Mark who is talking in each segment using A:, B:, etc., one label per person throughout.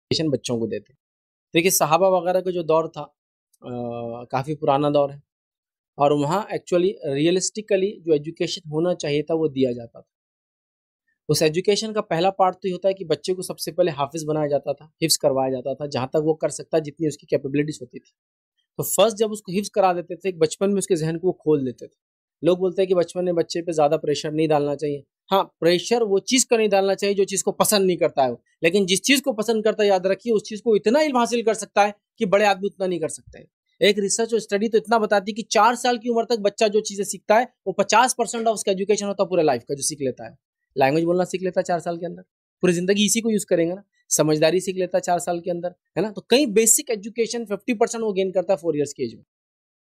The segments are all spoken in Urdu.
A: ایجوکیشن بچوں کو دیتے. دیکھیے صحابہ وغیرہ کا جو دور تھا کافی پرانا دور ہے، اور وہاں ایکچولی ریئلسٹکلی جو ایجوکیشن ہونا چاہیے تھا وہ دیا جاتا تھا. اس ایجوکیشن کا پہلا پارٹ تو یہ ہوتا ہے کہ بچے کو سب سے پہلے حافظ بنایا جاتا تھا، حفظ کروایا جاتا تھا جہاں تک وہ کر سکتا جتنی اس کی کیپیبلٹیز ہوتی تھی. تو فرسٹ جب اس کو حفظ کرا دیتے تھے بچپن میں اس کے ذہن کو وہ کھول دیتے تھے. لوگ بولتے ہیں کہ بچپن میں بچے پہ زیادہ پریشر نہیں ڈالنا چاہیے. ہاں پریشر وہ چیز کا نہیں ڈالنا چاہیے جو چیز کو پسند نہیں کرتا ہے وہ، لیکن جس چیز کو پسند کرتا ہے یاد رکھیے اس چیز کو اتنا علم حاصل کر سکتا ہے کہ بڑے آدمی اتنا نہیں کر سکتے. ایک ریسرچ اور اسٹڈی تو اتنا بتاتی ہے کہ 4 سال کی عمر تک بچہ جو چیزیں سیکھتا ہے وہ 50% آف اس کا ایجوکیشن ہوتا ہے پورے لائف کا جو سیکھ لیتا ہے. لینگویج بولنا سیکھ لیتا ہے 4 سال کے اندر، پوری زندگی اسی کو یوز کریں گے نا. سمجھداری سیکھ لیتا ہے 4 سال کے اندر، ہے نا. تو کئی بیسک ایجوکیشن 50% وہ گین کرتا ہے 4 ایئرس کی ایج میں.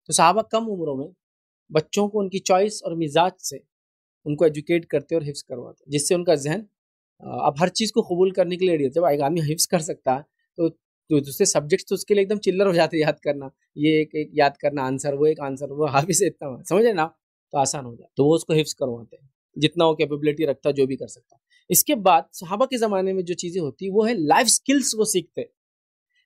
A: تو صحابہ کم عمروں میں بچوں کو ان کی چوائس اور مزاج سے ان کو ایجوکیٹ کرتے اور حفظ کرواتے، جس سے ان کا ذہن اب ہر چیز کو قبول کرنے کے لیے ریڈی ہوتا ہے. جب ایک آدمی حفظ کر سکتا ہے تو دوسرے سبجیکٹس تو اس کے لیے ایک دم چلر ہو جاتے یاد کرنا. یہ ایک یاد کرنا آنسر، وہ ایک آنسر، وہ حافظ اتنا سمجھے نا تو آسان ہو جاتا. تو وہ اس کو حفظ کرواتے ہیں جتنا وہ کیپیبلٹی رکھتا جو بھی کر سکتا. اس کے بعد صحابہ کے زمانے میں جو چیزیں ہوتی وہ ہے لائف سکلز وہ سیکھتے.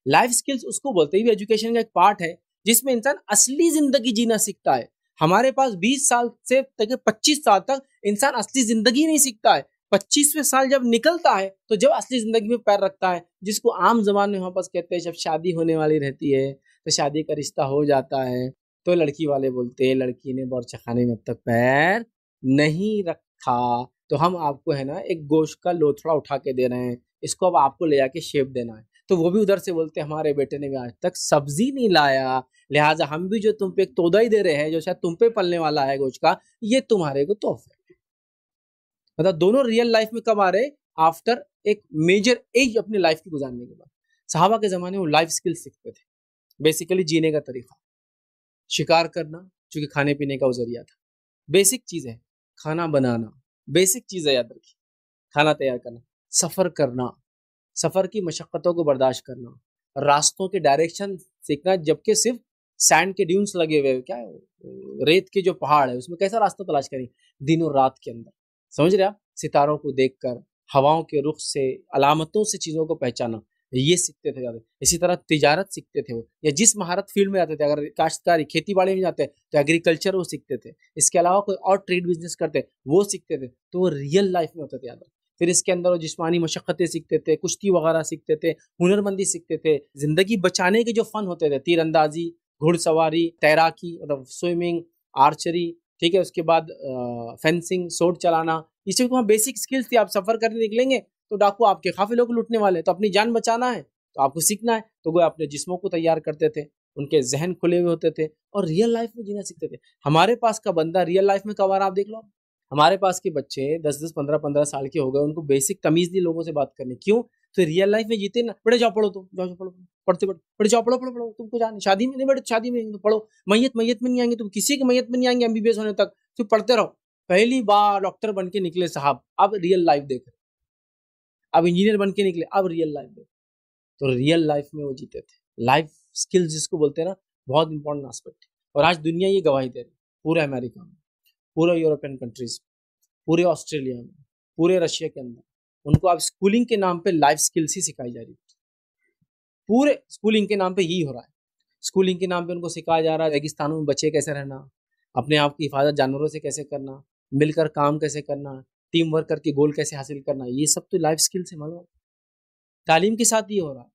A: لائف سکلز اس کو بولتے ہیں ایجوکیشن کا ایک پارٹ ہے جس میں انسان اصلی زندگی جینا سیکھتا ہے. ہمارے پاس 20 سال سے 25 سال تک انسان اصلی زندگی نہیں سیکھتا ہے. 25ویں سال جب نکلتا ہے تو جب اصلی زندگی میں پیر رکھتا ہے، جس کو عام زبان میں واپس کہتے ہیں جب شادی ہونے والی رہتی ہے تو شادی کا رشتہ ہو جاتا ہے تو لڑکی والے بولتے ہیں لڑکی نے بورچہ خانے میں اب تک پیر نہیں رکھا تو ہم آپ کو ہے نا ایک گوشت کا لوتھڑا اٹھا کے دے رہے ہیں، اس کو اب آپ کو لے جا کے شیپ دینا ہے. تو وہ بھی ادھر سے بولتے ہیں ہمارے بیٹے نے بھی آج تک سبزی نہیں لایا، لہٰذا ہم بھی جو تم پہ ایک تودا ہی دے رہے ہیں جو شاید تم پہ پلنے والا ہے گوشت کا، یہ تمہارے کو تحفہ ہے. مطلب دونوں ریئل لائف میں کب آ رہے؟ آفٹر ایک میجر ایج اپنی لائف کی گزارنے کے بعد. صحابہ کے زمانے میں وہ لائف سکل سیکھتے تھے، بیسیکلی جینے کا طریقہ، شکار کرنا چونکہ کھانے پینے کا وہ ذریعہ تھا، بیسک چیز ہے کھانا بنانا، بیسک چیز ہے یاد رکھیے کھانا تیار کرنا، سفر کرنا، سفر کی مشقتوں کو برداشت کرنا، راستوں کے ڈائریکشن سیکھنا، جبکہ صرف سینڈ کے ڈیونز لگے ہوئے کیا ہے ریت کے جو پہاڑ ہے اس میں کیسا راستہ تلاش کریں دن اور رات کے اندر. سمجھ رہے آپ؟ ستاروں کو دیکھ کر، ہواؤں کے رخ سے، علامتوں سے چیزوں کو پہچانا، یہ سیکھتے تھے زیادہ. اسی طرح تجارت سیکھتے تھے وہ، یا جس مہارت فیلڈ میں جاتے تھے، اگر کاشتکاری کھیتی باڑی میں جاتے تو ایگریکلچر وہ سیکھتے تھے. اس کے علاوہ کوئی اور ٹریڈ بزنس کرتے وہ سیکھتے تھے. تو وہ ریئل لائف میں ہوتے تھے یاد. پھر اس کے اندر وہ جسمانی مشقتیں سیکھتے تھے، کشتی وغیرہ سیکھتے تھے، ہنر مندی سیکھتے تھے، زندگی بچانے کے جو فن ہوتے تھے، تیر اندازی، گھڑ سواری، تیراکی مطلب سوئمنگ، آرچری، ٹھیک ہے، اس کے بعد فینسنگ، سوٹ چلانا، اس سے بیسک سکلز تھی. آپ سفر کرنے نکلیں گے تو ڈاکو آپ کے قافلوں کو لوٹنے والے، تو اپنی جان بچانا ہے تو آپ کو سیکھنا ہے. تو وہ اپنے جسموں کو تیار کرتے تھے، ان کے ذہن کھلے ہوئے ہوتے تھے اور ریئل لائف میں جینا سیکھتے تھے. ہمارے پاس کا بندہ ریئل لائف میں کب آ رہا آپ دیکھ لو. ہمارے پاس کے بچے 10 15 سال کے ہو گئے، ان کو بیسک تمیز نہیں لوگوں سے بات کرنے. کیوں؟ تو ریئل لائف میں جیتے نا. پڑھے جاؤ پڑھو، تم جاؤ پڑھو، پڑھتے پڑھے جاؤ پڑھو، تم کو جانے شادی میں نہیں بیٹھے، شادی میں پڑھو، میت میں نہیں آئیں گے، تم کسی کی میت میں نہیں آئیں گے MBBS ہونے تک، تو پڑھتے رہو. پہلی بار ڈاکٹر بن کے نکلے صاحب، اب ریئل لائف دیکھ، اب انجینئر بن کے نکلے، اب ریئل لائف دیکھ. تو ریئل لائف میں وہ جیتے تھے. لائف سکلز جس کو بولتے ہیں نا، بہت امپورٹنٹ آسپیکٹ. اور آج دنیا یہ گواہی دے رہی، پورے امریکہ میں، پورے یورپین کنٹریز، پورے آسٹریلیا میں، پورے رشیا کے اندر ان کو اب اسکولنگ کے نام پہ لائف سکلز ہی سکھائی جا رہی ہے. پورے اسکولنگ کے نام پہ یہی ہو رہا ہے. اسکولنگ کے نام پہ ان کو سکھایا جا رہا ہے ریگستانوں میں بچے کیسے رہنا، اپنے آپ کی حفاظت جانوروں سے کیسے کرنا، مل کر کام کیسے کرنا، ٹیم ورک کر کے گول کیسے حاصل کرنا. یہ سب تو لائف سکل سے معلوم. تعلیم کے ساتھ یہ ہو رہا ہے.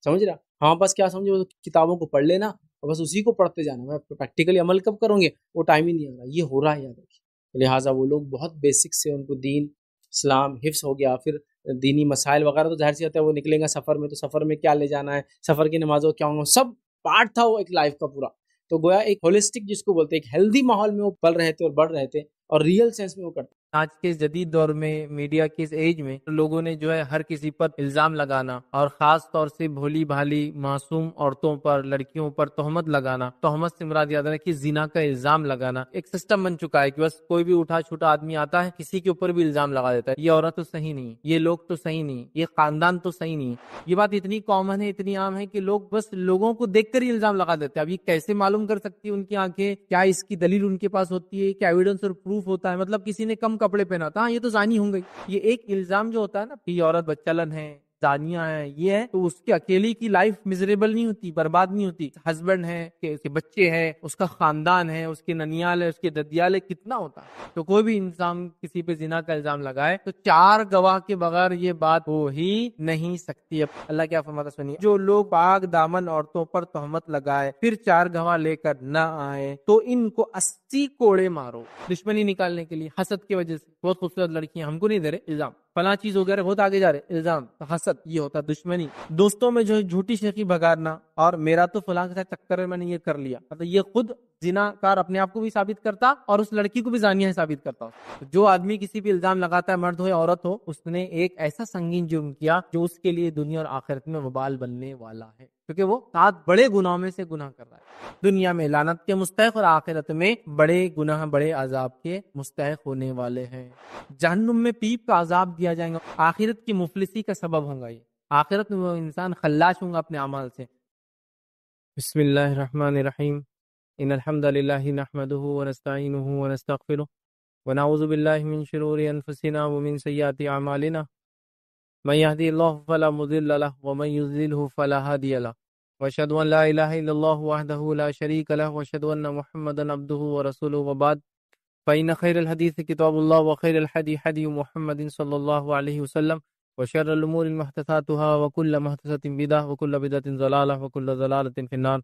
A: سمجھ رہا؟ ہاں بس کیا سمجھو، کتابوں کو پڑھ لینا اور بس اسی کو پڑھتے جانا، میں پریکٹیکلی عمل کب کروں گے وہ ٹائم ہی نہیں آ رہا. یہ ہو رہا ہے یاد رکھیے. لہٰذا وہ لوگ بہت بیسک سے ان کو دین اسلام حفظ ہو گیا. پھر دینی مسائل وغیرہ تو ظاہر سی ہوتا ہے، وہ نکلیں گا سفر میں تو سفر میں کیا لے جانا ہے، سفر کی نمازوں کیا ہوں گا، سب پارٹ تھا وہ ایک لائف کا پورا. تو گویا ایک ہولسٹک جس کو بولتے ہیں، ایک ہیلدی ماحول میں وہ پل رہے تھے اور بڑھ رہے تھے اور ریئل سینس میں وہ کرتے.
B: آج کے جدید دور میں میڈیا کی اس ایج میں لوگوں نے جو ہے ہر کسی پر الزام لگانا، اور خاص طور سے بھولی بھالی معصوم عورتوں پر، لڑکیوں پر تہمت لگانا. تہمت سے مراد یاد رکھیے زنا کا الزام لگانا. ایک سسٹم بن چکا ہے کہ بس کوئی بھی اٹھا چھوٹا آدمی آتا ہے کسی کے اوپر بھی الزام لگا دیتا ہے، یہ عورت تو صحیح نہیں، یہ لوگ تو صحیح نہیں، یہ خاندان تو صحیح نہیں. یہ بات اتنی کامن ہے، اتنی عام ہے کہ لوگ بس لوگوں کو دیکھ کر ہی الزام لگا دیتے ہیں. اب یہ کیسے معلوم کر سکتی ہے ان کی آنکھیں؟ کیا اس کی دلیل ان کے پاس ہوتی ہے؟ کیا ایویڈنس اور پروف ہوتا ہے؟ مطلب کسی نے کم کپڑے پہنا تھا، یہ تو زانی ہوں گئی. یہ ایک الزام جو ہوتا ہے نا، یہ عورت بچہ لن ہے، زانیہ ہے، یہ ہے، تو اس کے اکیلی کی لائف میزریبل نہیں ہوتی، برباد نہیں ہوتی. ہسبینڈ ہے، کہ اس کے بچے ہیں، اس کا خاندان ہے، اس کے ننیال ہے، اس کے ددیال ہے، کتنا ہوتا ہے. تو کوئی بھی انسان کسی پہ زنا کا الزام لگائے تو 4 گواہ کے بغیر یہ بات ہو ہی نہیں سکتی. اب اللہ کیا فرماتا سنیے، جو لوگ پاک دامن عورتوں پر تہمت لگائے پھر 4 گواہ لے کر نہ آئے تو ان کو 80 کوڑے مارو. دشمنی نکالنے کے لیے، حسد کی وجہ سے. بہت خوبصورت لڑکیاں، ہم کو نہیں دے رہے الزام، فلاں چیز ہو گیا، بہت آگے جا رہے الزام، حسد، یہ ہوتا دشمنی. دوستوں میں جو ہے جھوٹی شیخی بگارنا، اور میرا تو فلاں کے ساتھ چکر ہے، میں نے یہ کر لیا، مطلب یہ خود زنا کار اپنے آپ کو بھی ثابت کرتا اور اس لڑکی کو بھی زانیہ ثابت کرتا. جو آدمی کسی پہ الزام لگاتا ہے، مرد ہو یا عورت ہو، اس نے ایک ایسا سنگین جرم کیا جو اس کے لیے دنیا اور آخرت میں وبال بننے والا ہے، کیونکہ وہ 7 بڑے گناہوں میں سے گناہ کر رہا ہے. دنیا میں لعنت کے مستحق اور آخرت میں بڑے گناہ، بڑے عذاب کے مستحق ہونے والے ہیں. جہنم میں پیپ کا عذاب دیا جائے گا، آخرت کی مفلسی کا سبب ہوگا. یہ آخرت میں وہ انسان خلاص ہوگا اپنے اعمال سے. بسم اللہ الرحمن الرحیم. ان الحمد للہ نحمده ونستعینه ونستغفره ونعوذ باللہ من شرور انفسنا ومن سیئات اعمالنا من يهدي الله فلا مضل له ومن يضلل فلا هادي له واشهد ان لا اله الا الله وحده لا شريك له واشهد ان محمدا عبده ورسوله وبعد فإن خير الحديث كتاب الله وخير الهدي هدي محمد صلى الله عليه وسلم وشر الأمور محدثاتها وكل محدثة بدعة وكل بدعة ضلالة وكل ضلالة في النار.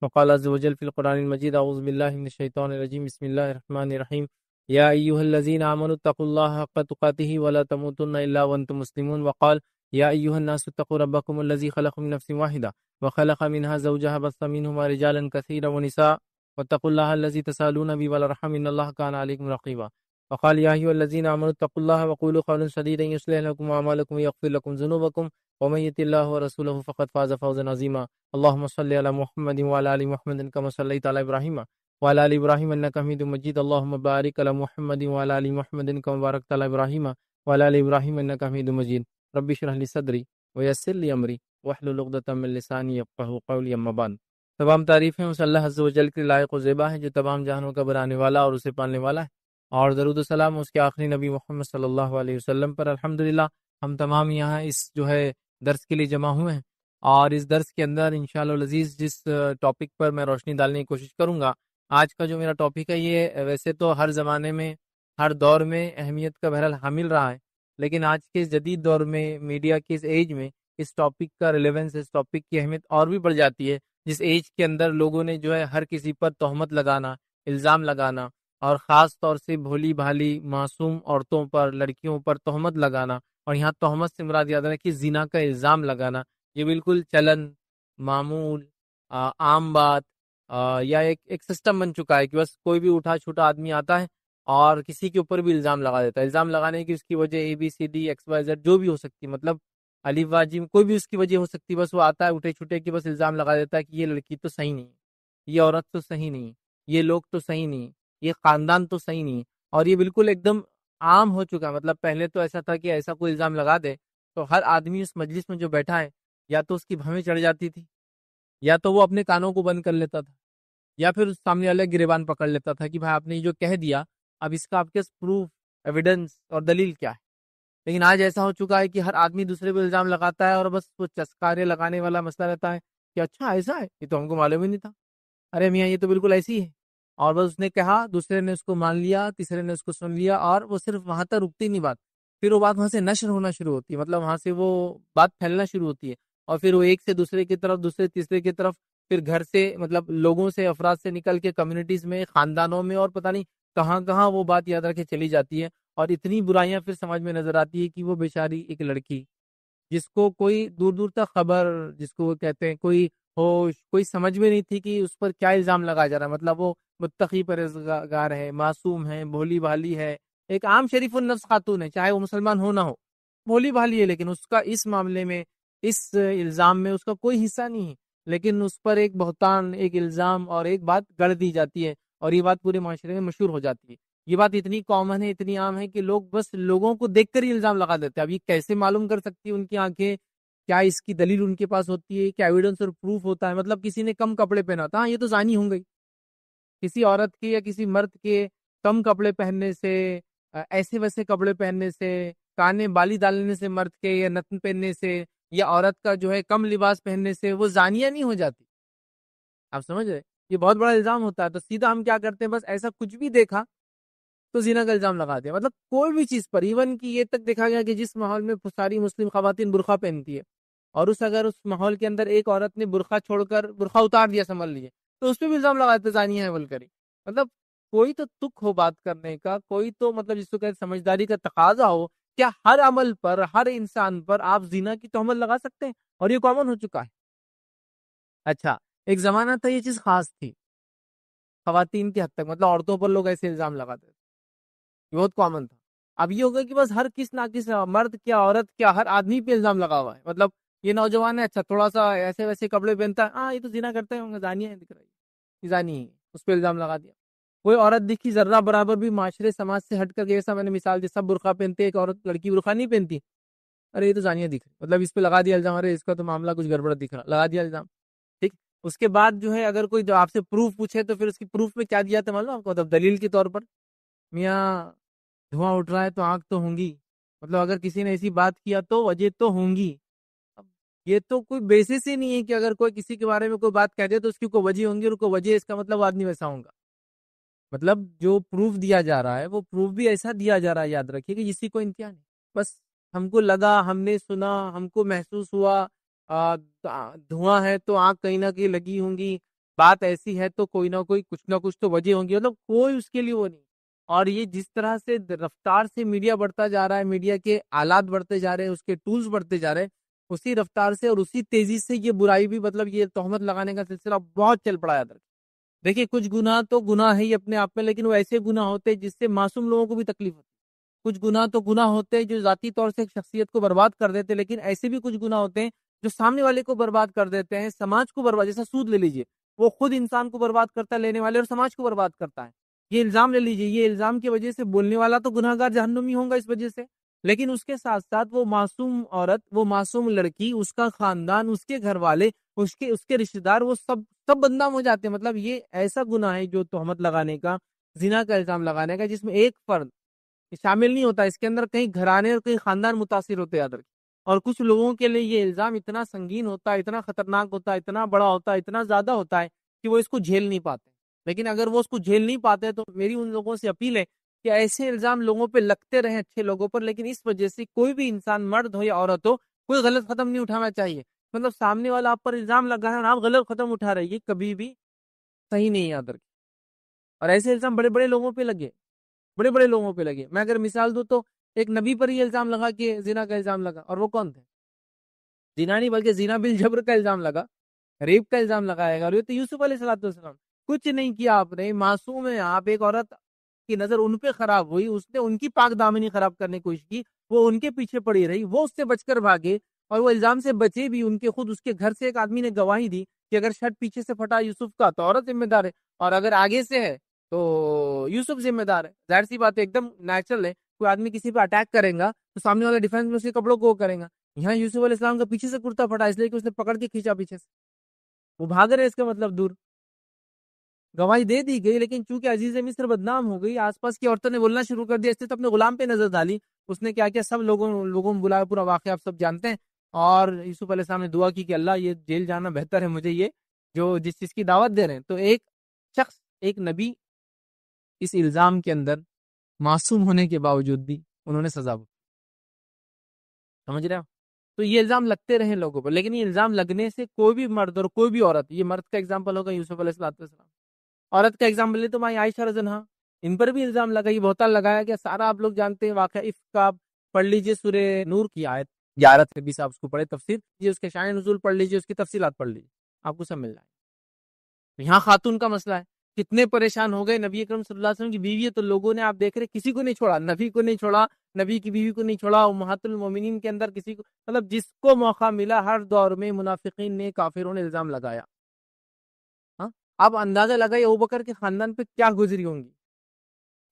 B: وقال عز وجل في القرآن المجيد أعوذ بالله من الشيطان الرجيم بسم الله الرحمن الرحيم يا أيها الذين آمنوا اتقوا الله حق تقاته ولا تموتن إلا وأنتم مسلمون. وقال يا أيها الناس اتقوا ربكم الذي خلقكم من نفس واحدة وخلق منها زوجها بث منهما رجالا كثيرا ونساء واتقوا الله الذي تسالون به والأرحام إن الله كان عليكم رقيبا. وقال يا أيها الذين آمنوا اتقوا الله وقولوا قولا سديدا يصلح لكم أعمالكم ويغفر لكم ذنوبكم ومن يطع الله ورسوله فقد فاز فوزا عظيما. اللهم صل على محمد وعلى آل محمد كما صليت على إبراهيم وعلى آل إبراهيم إنك حميد مجيد. اللهم بارك على محمد وعلى آل محمد كما باركت على إبراهيم وعلى آل إبراهيم إنك حميد مجيد. رب اشرح لي صدري ويسر لي أمري واحلل عقدة من لساني يفقهوا قولي. أما بعد، تمام تعریفیں اس اللہ عز و جل کے لائق و زیبا ہے جو تمام جہانوں کا بنانے والا اور اسے پالنے والا ہے، اور درود و سلام اس کے آخری نبی محمد صلی اللہ علیہ وسلم پر. الحمدللہ ہم تمام یہاں اس جو ہے درس کے لیے جمع ہوئے ہیں، اور اس درس کے اندر انشاءاللہ العزیز جس ٹاپک پر میں روشنی ڈالنے کی کوشش کروں گا، آج کا جو میرا ٹاپک ہے، یہ ویسے تو ہر زمانے میں، ہر دور میں اہمیت کا بہرحال حامل رہا ہے، لیکن آج کے جدید دور میں، میڈیا کے اس ایج میں، اس ٹاپک کا ریلیونس، اس ٹاپک کی اہمیت اور بھی بڑھ جاتی ہے، جس ایج کے اندر لوگوں نے جو ہے ہر کسی پر تہمت لگانا، الزام لگانا، اور خاص طور سے بھولی بھالی معصوم عورتوں پر، لڑکیوں پر تہمت لگانا، اور یہاں تہمت سے مراد یاد رکھیں کہ زنا کا الزام لگانا، یہ بالکل چلن، معمول، عام بات، یا ایک سسٹم بن چکا ہے کہ بس کوئی بھی اٹھا چھوٹا آدمی آتا ہے اور کسی کے اوپر بھی الزام لگا دیتا ہے. الزام لگانے کی اس کی وجہ ABCD XYZ جو بھی ہو سکتی، مطلب الف با جیم، کوئی بھی اس کی وجہ ہو سکتی، بس وہ آتا ہے اٹھے چھوٹے کہ بس الزام لگا دیتا ہے کہ یہ لڑکی تو صحیح نہیں، یہ عورت تو صحیح نہیں، یہ لوگ تو صحیح نہیں، یہ خاندان تو صحیح نہیں. اور یہ بالکل ایک دم عام ہو چکا. مطلب پہلے تو ایسا تھا کہ ایسا کوئی الزام لگا دے تو ہر آدمی اس مجلس میں جو بیٹھا ہے یا تو اس کی بھویں چڑھ جاتی تھی، یا تو وہ اپنے کانوں کو بند کر لیتا تھا، یا پھر اس سامنے والے گریبان پکڑ لیتا تھا کہ بھائی آپ نے یہ جو کہہ دیا، اب اس کا آپ کے پروف، ایویڈنس اور دلیل کیا ہے. لیکن آج ایسا ہو چکا ہے کہ ہر آدمی دوسرے پہ الزام لگاتا ہے، اور بس وہ چسکارے لگانے والا مسئلہ رہتا ہے کہ اچھا ایسا ہے، یہ تو ہم کو معلوم ہی نہیں تھا، ارے میاں یہ تو بالکل ایسی ہے. اور بس اس نے کہا، دوسرے نے اس کو مان لیا، تیسرے نے اس کو سن لیا، اور وہ صرف وہاں تک رکتی نہیں بات، پھر وہ بات وہاں سے نشر ہونا شروع ہوتی ہے، مطلب وہاں سے وہ بات پھیلنا شروع ہوتی ہے، اور پھر وہ ایک سے دوسرے کی طرف، دوسرے تیسرے کی طرف، پھر گھر سے، مطلب لوگوں سے، افراد سے نکل کے کمیونٹیز میں، خاندانوں میں، اور پتہ نہیں کہاں کہاں وہ بات یاد رکھے چلی جاتی ہے. اور اتنی برائیاں پھر سمجھ میں نظر آتی ہے کہ وہ بیچاری ایک لڑکی جس کو کوئی دور دور تک خبر، جس کو وہ کہتے ہیں کوئی ہوش، کوئی سمجھ میں نہیں تھی کہ اس پر کیا الزام لگایا جا رہا ہے. مطلب وہ متقی پرہیزگار ہے، معصوم ہے، بھولی بھالی ہے، ایک عام شریف النفس خاتون ہے، چاہے وہ مسلمان ہو نہ ہو، بھولی بھالی ہے، لیکن اس کا اس معاملے میں، اس الزام میں اس کا کوئی حصہ نہیں ہے، لیکن اس پر ایک بہتان، ایک الزام اور ایک بات گڑھ دی جاتی ہے، اور یہ بات پورے معاشرے میں مشہور ہو جاتی ہے. یہ بات اتنی کامن ہے، اتنی عام ہے کہ لوگ بس لوگوں کو دیکھ کر ہی الزام لگا دیتے ہیں. اب یہ کیسے معلوم کر سکتی ہے ان کی آنکھیں؟ کیا اس کی دلیل ان کے پاس ہوتی ہے؟ کیا ایویڈنس اور پروف ہوتا ہے؟ مطلب کسی نے کم کپڑے پہنا تھا، یہ تو زانی ہوں گئی. کسی عورت کے یا کسی مرد کے کم کپڑے پہننے سے، ایسے ویسے کپڑے پہننے سے، کانے بالی ڈالنے سے، مرد کے یا نتن پہننے سے، یا عورت کا جو ہے کم لباس پہننے سے وہ زانیہ نہیں ہو جاتی. آپ سمجھ رہے؟ یہ بہت بڑا الزام ہوتا ہے. تو سیدھا ہم کیا کرتے ہیں، بس ایسا کچھ بھی دیکھا تو زنا کا الزام لگا دیا. مطلب کوئی بھی چیز پر، ایون کہ یہ تک دیکھا گیا کہ جس ماحول میں ساری مسلم خواتین برقع پہنتی ہے، اور اگر اس ماحول کے اندر ایک عورت نے برقع چھوڑ کر برقع اتار دیا سنبھل لیے، تو اس پہ بھی الزام لگاتے زانیہ ہے بول کر. مطلب کوئی تو تک ہو بات کرنے کا، کوئی تو مطلب جس کو کہتے سمجھداری کا تقاضا ہو. کیا ہر عمل پر، ہر انسان پر آپ زنا کی تہمت لگا سکتے ہیں؟ اور یہ کامن ہو چکا ہے. اچھا، ایک زمانہ تھا یہ چیز خاص تھی خواتین کی حد تک، مطلب عورتوں پر لوگ ایسے الزام لگاتے تھے، یہ بہت کامن تھا. اب یہ ہوگا کہ بس ہر کس نہ کس مرد کیا عورت کیا ہر آدمی پہ الزام لگا ہوا ہے. مطلب یہ نوجوان ہے، اچھا تھوڑا سا ایسے ویسے کپڑے پہنتا ہے، ہاں یہ تو زنا کرتے ہوں گے، زانی ہے، دکھ رہا ہے یہ زانی ہے، اس پہ الزام لگا دیا. کوئی عورت دکھی ذرہ برابر بھی معاشرے سماج سے ہٹ کر کے، جیسا میں نے مثال دی، سب برقع پہنتے، ایک عورت لڑکی برقع نہیں پہنتی، ارے یہ تو زانیہ دکھ رہی، مطلب اس پہ لگا دیا الزام، ارے اس کا تو معاملہ کچھ گڑبڑ دکھ رہا، لگا دیا الزام. ٹھیک. اس کے بعد جو ہے اگر کوئی جو آپ سے پروف پوچھے تو پھر اس کی پروف میں کیا دیا تھا معلوم آپ کو؟ مطلب دلیل کے طور پر، میاں دھواں اٹھ رہا ہے تو آگ تو ہوں گی، مطلب اگر کسی نے ایسی بات کیا تو وجہ تو ہوں گی. اب یہ تو کوئی بیسس ہی نہیں ہے کہ اگر کوئی کسی کے بارے میں کوئی بات کہہ دے تو اس کی کوئی وجہ ہوں گی، اور کوئی وجہ اس کا مطلب آدمی ویسا ہوں گا. مطلب جو پروف دیا جا رہا ہے وہ پروف بھی ایسا دیا جا رہا ہے، یاد رکھیے کہ اسی کو امتحان ہے. بس ہم کو لگا، ہم نے سنا، ہم کو محسوس ہوا دھواں ہے تو آگ کہیں نہ کہیں لگی ہوں گی، بات ایسی ہے تو کوئی نہ کوئی کچھ نہ کچھ تو وجہ ہوں گی، مطلب کوئی اس کے لیے وہ نہیں. اور یہ جس طرح سے رفتار سے میڈیا بڑھتا جا رہا ہے، میڈیا کے آلات بڑھتے جا رہے ہیں، اس کے ٹولز بڑھتے جا رہے ہیں، اسی رفتار سے اور اسی تیزی سے یہ برائی بھی، مطلب یہ تہمت لگانے کا سلسلہ بہت چل پڑا ہے. دیکھیے کچھ گناہ تو گناہ ہے ہی اپنے آپ میں، لیکن وہ ایسے گناہ ہوتے ہیں جس سے معصوم لوگوں کو بھی تکلیف ہوتی. کچھ گناہ تو گناہ ہوتے ہیں جو ذاتی طور سے ایک شخصیت کو برباد کر دیتے، لیکن ایسے بھی کچھ گناہ ہوتے ہیں جو سامنے والے کو برباد کر دیتے ہیں، سماج کو برباد. جیسا سود لے لیجئے، وہ خود انسان کو برباد کرتا ہے لینے والے، اور سماج کو برباد کرتا ہے. یہ الزام لے لیجئے، یہ الزام کی وجہ سے بولنے والا تو گناہ گار جہنمی ہوگا اس وجہ سے، لیکن اس کے ساتھ ساتھ وہ معصوم عورت، وہ معصوم لڑکی، اس کا خاندان، اس کے گھر والے، اس کے رشتہ دار، وہ سب بدنام ہو جاتے ہیں. مطلب یہ ایسا گناہ ہے جو تہمت لگانے کا، زنا کا الزام لگانے کا، جس میں ایک فرد شامل نہیں ہوتا، اس کے اندر کئی گھرانے اور کئی خاندان متاثر ہوتے ہیں. اور کچھ لوگوں کے لیے یہ الزام اتنا سنگین ہوتا ہے، اتنا خطرناک ہوتا ہے، اتنا بڑا ہوتا ہے، اتنا زیادہ ہوتا ہے کہ وہ اس کو جھیل نہیں پاتے. لیکن اگر وہ اس کو جھیل نہیں پاتے تو میری ان لوگوں سے اپیل ہے کہ ایسے الزام لوگوں پہ لگتے رہیں، اچھے لوگوں پر، لیکن اس وجہ سے کوئی بھی انسان، مرد ہو یا عورت ہو، کوئی غلط قدم نہیں اٹھانا چاہیے. مطلب سامنے والا آپ پر الزام لگا ہے اور آپ غلط قدم اٹھا رہے ہیں، یہ کبھی بھی صحیح نہیں یاد رکھے. اور ایسے الزام بڑے بڑے لوگوں پہ لگے، بڑے بڑے لوگوں پہ لگے. میں اگر مثال دوں تو ایک نبی پر یہ الزام لگا کہ زنا کا الزام لگا، اور وہ کون تھے؟ زنا نہیں بلکہ زنا بالجبر کا الزام لگا، ریپ کا الزام لگایا گا. اور یہ تو یوسف علیہ السلام، کچھ نہیں کیا آپ نے، معصوم ہیں آپ. ایک عورت کی نظر ان پہ خراب ہوئی، اس نے ان کی پاک دامنی خراب کرنے کی کوشش کی، وہ ان کے پیچھے پڑی رہی، وہ اس سے بچ کر بھاگے، اور وہ الزام سے بچے بھی. ان کے خود اس کے گھر سے ایک آدمی نے گواہی دی کہ اگر شرٹ پیچھے سے پھٹا یوسف کا تو عورت ذمہ دار ہے، اور اگر آگے سے ہے تو یوسف ذمہ دار ہے. ظاہر سی بات ہے، ایک دم نیچرل ہے. کوئی آدمی کسی پہ اٹیک کرے گا تو سامنے والا ڈیفینس میں اس کے کپڑوں کو کرے گا. یہاں یوسف علیہ السلام کا پیچھے سے کرتا پھٹا، اس لیے کہ اس نے پکڑ کے کھینچا پیچھے سے، وہ بھاگ رہے، اس کا مطلب دور. گواہی دے دی گئی، لیکن چونکہ عزیز مصر بدنام ہو گئی، آس پاس کی عورتوں نے بولنا شروع کر دیا، اس نے تو اپنے غلام پہ نظر ڈالی. اس نے کیا کیا، سب لوگوں میں بلایا، پورا واقعہ آپ سب جانتے ہیں. اور یوسف علیہ السلام نے دعا کی کہ اللہ یہ جیل جانا بہتر ہے مجھے، یہ جو جس چیز کی دعوت دے رہے ہیں. تو ایک شخص، ایک نبی، اس الزام کے اندر معصوم ہونے کے باوجود بھی انہوں نے سزا دی. سمجھ رہے ہو؟ تو یہ الزام لگتے رہے لوگوں پر، لیکن یہ الزام لگنے سے کوئی بھی مرد اور کوئی بھی عورت، یہ مرد کا اگزامپل ہوگا یوسف علیہ السلام، عورت کا اگزامپل لے تو ماں عائشہ رضی اللہ عنہا، ان پر بھی الزام لگا، یہ بہتان لگایا گیا. سارا آپ لوگ جانتے ہیں واقعہ عفق کا. پڑھ لیجئے سورہ نور کی آیت 11 سے 20، آپ اس کو پڑھے تفسیر، یہ اس کے شان نزول پڑھ لیجئے، اس کی تفصیلات پڑھ لیجئے، آپ کو سب مل جائے. یہاں خاتون کا مسئلہ ہے، کتنے پریشان ہو گئے. نبی اکرم صلی اللہ علیہ وسلم کی بیوی ہے تو لوگوں نے، آپ دیکھ رہے، کسی کو نہیں چھوڑا، نبی کو نہیں چھوڑا، نبی کی بیوی کو نہیں چھوڑا، امہات المومنین کے اندر کسی کو، مطلب جس کو موقع ملا ہر دور میں منافقین نے، کافروں نے الزام لگایا. ہاں، اب اندازہ لگائیے ابوبکر کے خاندان پہ کیا گزری ہوں گی،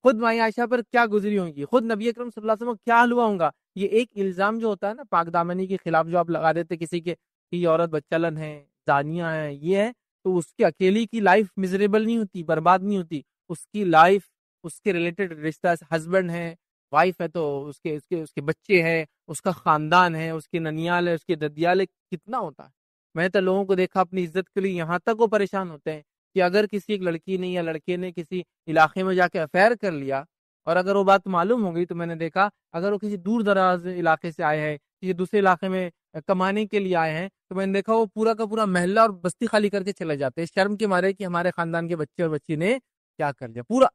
B: خود مائی عائشہ پر کیا گزری ہوں گی، خود نبی اکرم صلی اللہ علیہ وسلم کو کیا حل ہوا ہوگا. یہ ایک الزام جو ہوتا ہے نا پاک دامنی کے خلاف، جو آپ لگا دیتے کسی کے کہ یہ عورت بچلن ہے، زانیہ ہے، یہ ہے، تو اس کی اکیلی کی لائف میزریبل نہیں ہوتی، برباد نہیں ہوتی. اس کی لائف، اس کے ریلیٹڈ رشتہ، ہسبینڈ ہے، وائف ہے تو اس کے بچے ہیں، اس کا خاندان ہے، اس کے ننیال ہے، اس کے ددیال ہے، کتنا ہوتا ہے. میں تو لوگوں کو دیکھا اپنی عزت کے لیے یہاں تک وہ پریشان ہوتے ہیں کہ اگر کسی ایک لڑکی نے یا لڑکے نے کسی علاقے میں جا کے افیئر کر لیا اور اگر وہ بات معلوم ہو گئی، تو میں نے دیکھا اگر وہ کسی دور دراز علاقے سے آئے ہیں، کسی دوسرے علاقے میں کمانے کے لیے آئے ہیں، تو میں نے دیکھا وہ پورا کا پورا محلہ اور بستی خالی کر کے چلے جاتے ہیں شرم کے مارے کہ ہمارے خاندان کے بچے اور بچی نے کیا کر لیا. پورا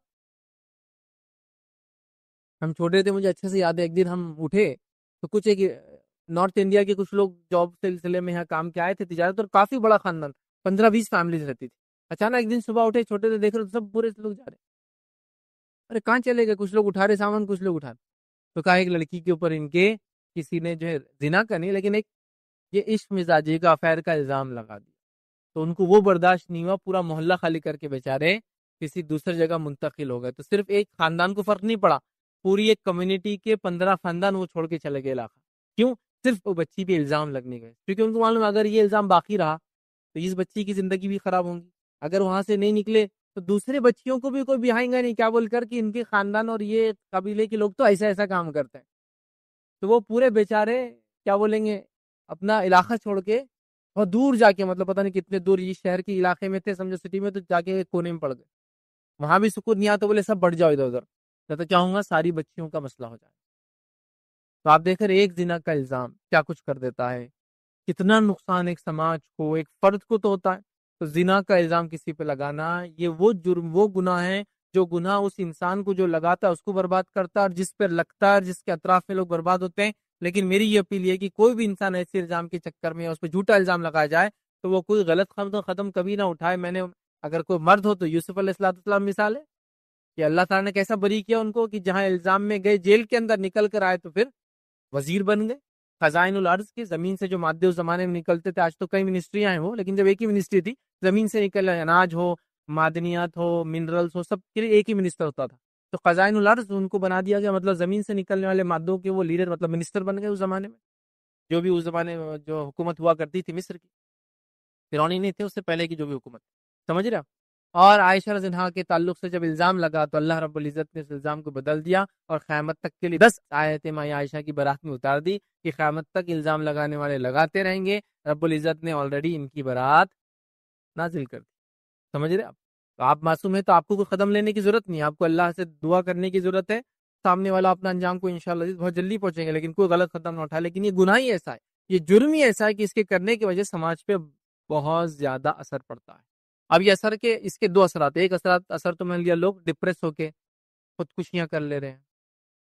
B: ہم چھوٹے تھے، مجھے اچھے سے یاد ہے، ایک دن ہم اٹھے تو کچھ ایک نارتھ انڈیا کے کچھ لوگ جاب سلسلے میں یہاں کام کے آئے تھے تجارت، اور کافی بڑا خاندان، 15-20 فیملیز رہتی تھی. اچانک ایک دن صبح اٹھے، چھوٹے سے دیکھ رہے سب پورے لوگ جا رہے. ارے کہاں چلے گئے؟ کچھ لوگ اٹھا رہے سامان، کچھ لوگ اٹھا رہے. تو کہا ایک لڑکی کے اوپر ان کے کسی نے جو ہے زنا کا نہیں لیکن ایک یہ عشق مزاجی کا افیئر کا الزام لگا دیا. تو ان کو وہ برداشت نہیں ہوا، پورا محلہ خالی کر کے بیچارے کسی دوسری جگہ منتقل ہو گئے. تو صرف ایک خاندان کو فرق نہیں پڑا، پوری ایک کمیونٹی کے 15 خاندان وہ چھوڑ کے چلے گئے علاقہ. کیوں؟ صرف وہ بچی پہ الزام لگنے گئے، کیونکہ ان کو معلوم ہے اگر یہ الزام باقی رہا تو اس بچی کی زندگی بھی خراب ہوگی. اگر وہاں سے نہیں نکلے تو دوسرے بچیوں کو بھی کوئی بہائیں گا نہیں، کیا بول کر کہ ان کے خاندان اور یہ قبیلے کے لوگ تو ایسا ایسا کام کرتے ہیں. تو وہ پورے بیچارے کیا بولیں گے، اپنا علاقہ چھوڑ کے اور دور جا کے، مطلب پتہ نہیں کتنے دور، یہ شہر کے علاقے میں تھے سمجھو، سٹی میں، تو جا کے کونے میں پڑ گئے. وہاں بھی سکون نہیں آتا، بولے سب بڑھ جاؤ ادھر ادھر. میں تو چاہوں گا ساری بچیوں کا مسئلہ ہو جائے. تو آپ دیکھ رہے ایک زنا کا الزام کیا کچھ کر دیتا ہے، کتنا نقصان ایک سماج کو، ایک فرد کو تو ہوتا ہے. تو زنا کا الزام کسی پہ لگانا، یہ وہ جرم، وہ گناہ ہے جو گناہ اس انسان کو جو لگاتا ہے اس کو برباد کرتا ہے، اور جس پہ لگتا ہے اور جس کے اطراف میں لوگ برباد ہوتے ہیں. لیکن میری یہ اپیل ہے کہ کوئی بھی انسان ایسے الزام کے چکر میں اس پہ جھوٹا الزام لگایا جائے تو وہ کوئی غلط قدم کبھی نہ اٹھائے. میں نے اگر کوئی مرد ہو تو یوسف علیہ السلام مثال ہے کہ اللہ تعالیٰ نے کیسا بری کیا ان کو کہ جہاں الزام میں گئے جیل کے اندر نکل کر آئے تو پھر وزیر بن گئے. خزائن الارض کے، زمین سے جو مادے اس زمانے میں نکلتے تھے، آج تو کئی منسٹریاں ہیں وہ، لیکن جب ایک ہی منسٹری تھی، زمین سے نکل اناج ہو، معدنیات ہو، منرلز ہو، سب کے لیے ایک ہی منسٹر ہوتا تھا. تو خزائن الارض ان کو بنا دیا گیا، مطلب زمین سے نکلنے والے مادوں کے وہ لیڈر، مطلب منسٹر بن گئے اس زمانے میں. جو بھی اس زمانے میں جو حکومت ہوا کرتی تھی مصر کی، فرعونی نہیں تھے، اس سے پہلے کی جو بھی حکومت، سمجھ رہے آپ. اور عائشہ رضی اللہ عنہا کے تعلق سے جب الزام لگا تو اللہ رب العزت نے اس الزام کو بدل دیا اور قیامت تک کے لیے 10 آیتیں ماں عائشہ کی برات میں اتار دی کہ قیامت تک الزام لگانے والے لگاتے رہیں گے. رب العزت نے آلریڈی ان کی برات نازل کر دی. سمجھ رہے آپ. تو آپ معصوم ہیں تو آپ کو کوئی قدم لینے کی ضرورت نہیں، آپ کو اللہ سے دعا کرنے کی ضرورت ہے. سامنے والا اپنا انجام کو انشاءاللہ بہت جلدی پہنچیں گے، لیکن کوئی غلط قدم نہ اٹھائے. لیکن یہ گناہ ہی ایسا ہے، یہ جرم ہی ایسا ہے کہ اس کے کرنے کی وجہ سماج پہ بہت زیادہ اثر پڑتا ہے. اب یہ اثر کے اس کے دو اثرات، ایک اثر تو میں لیا لوگ ڈپریس ہو کے خودکشیاں کر لے رہے ہیں،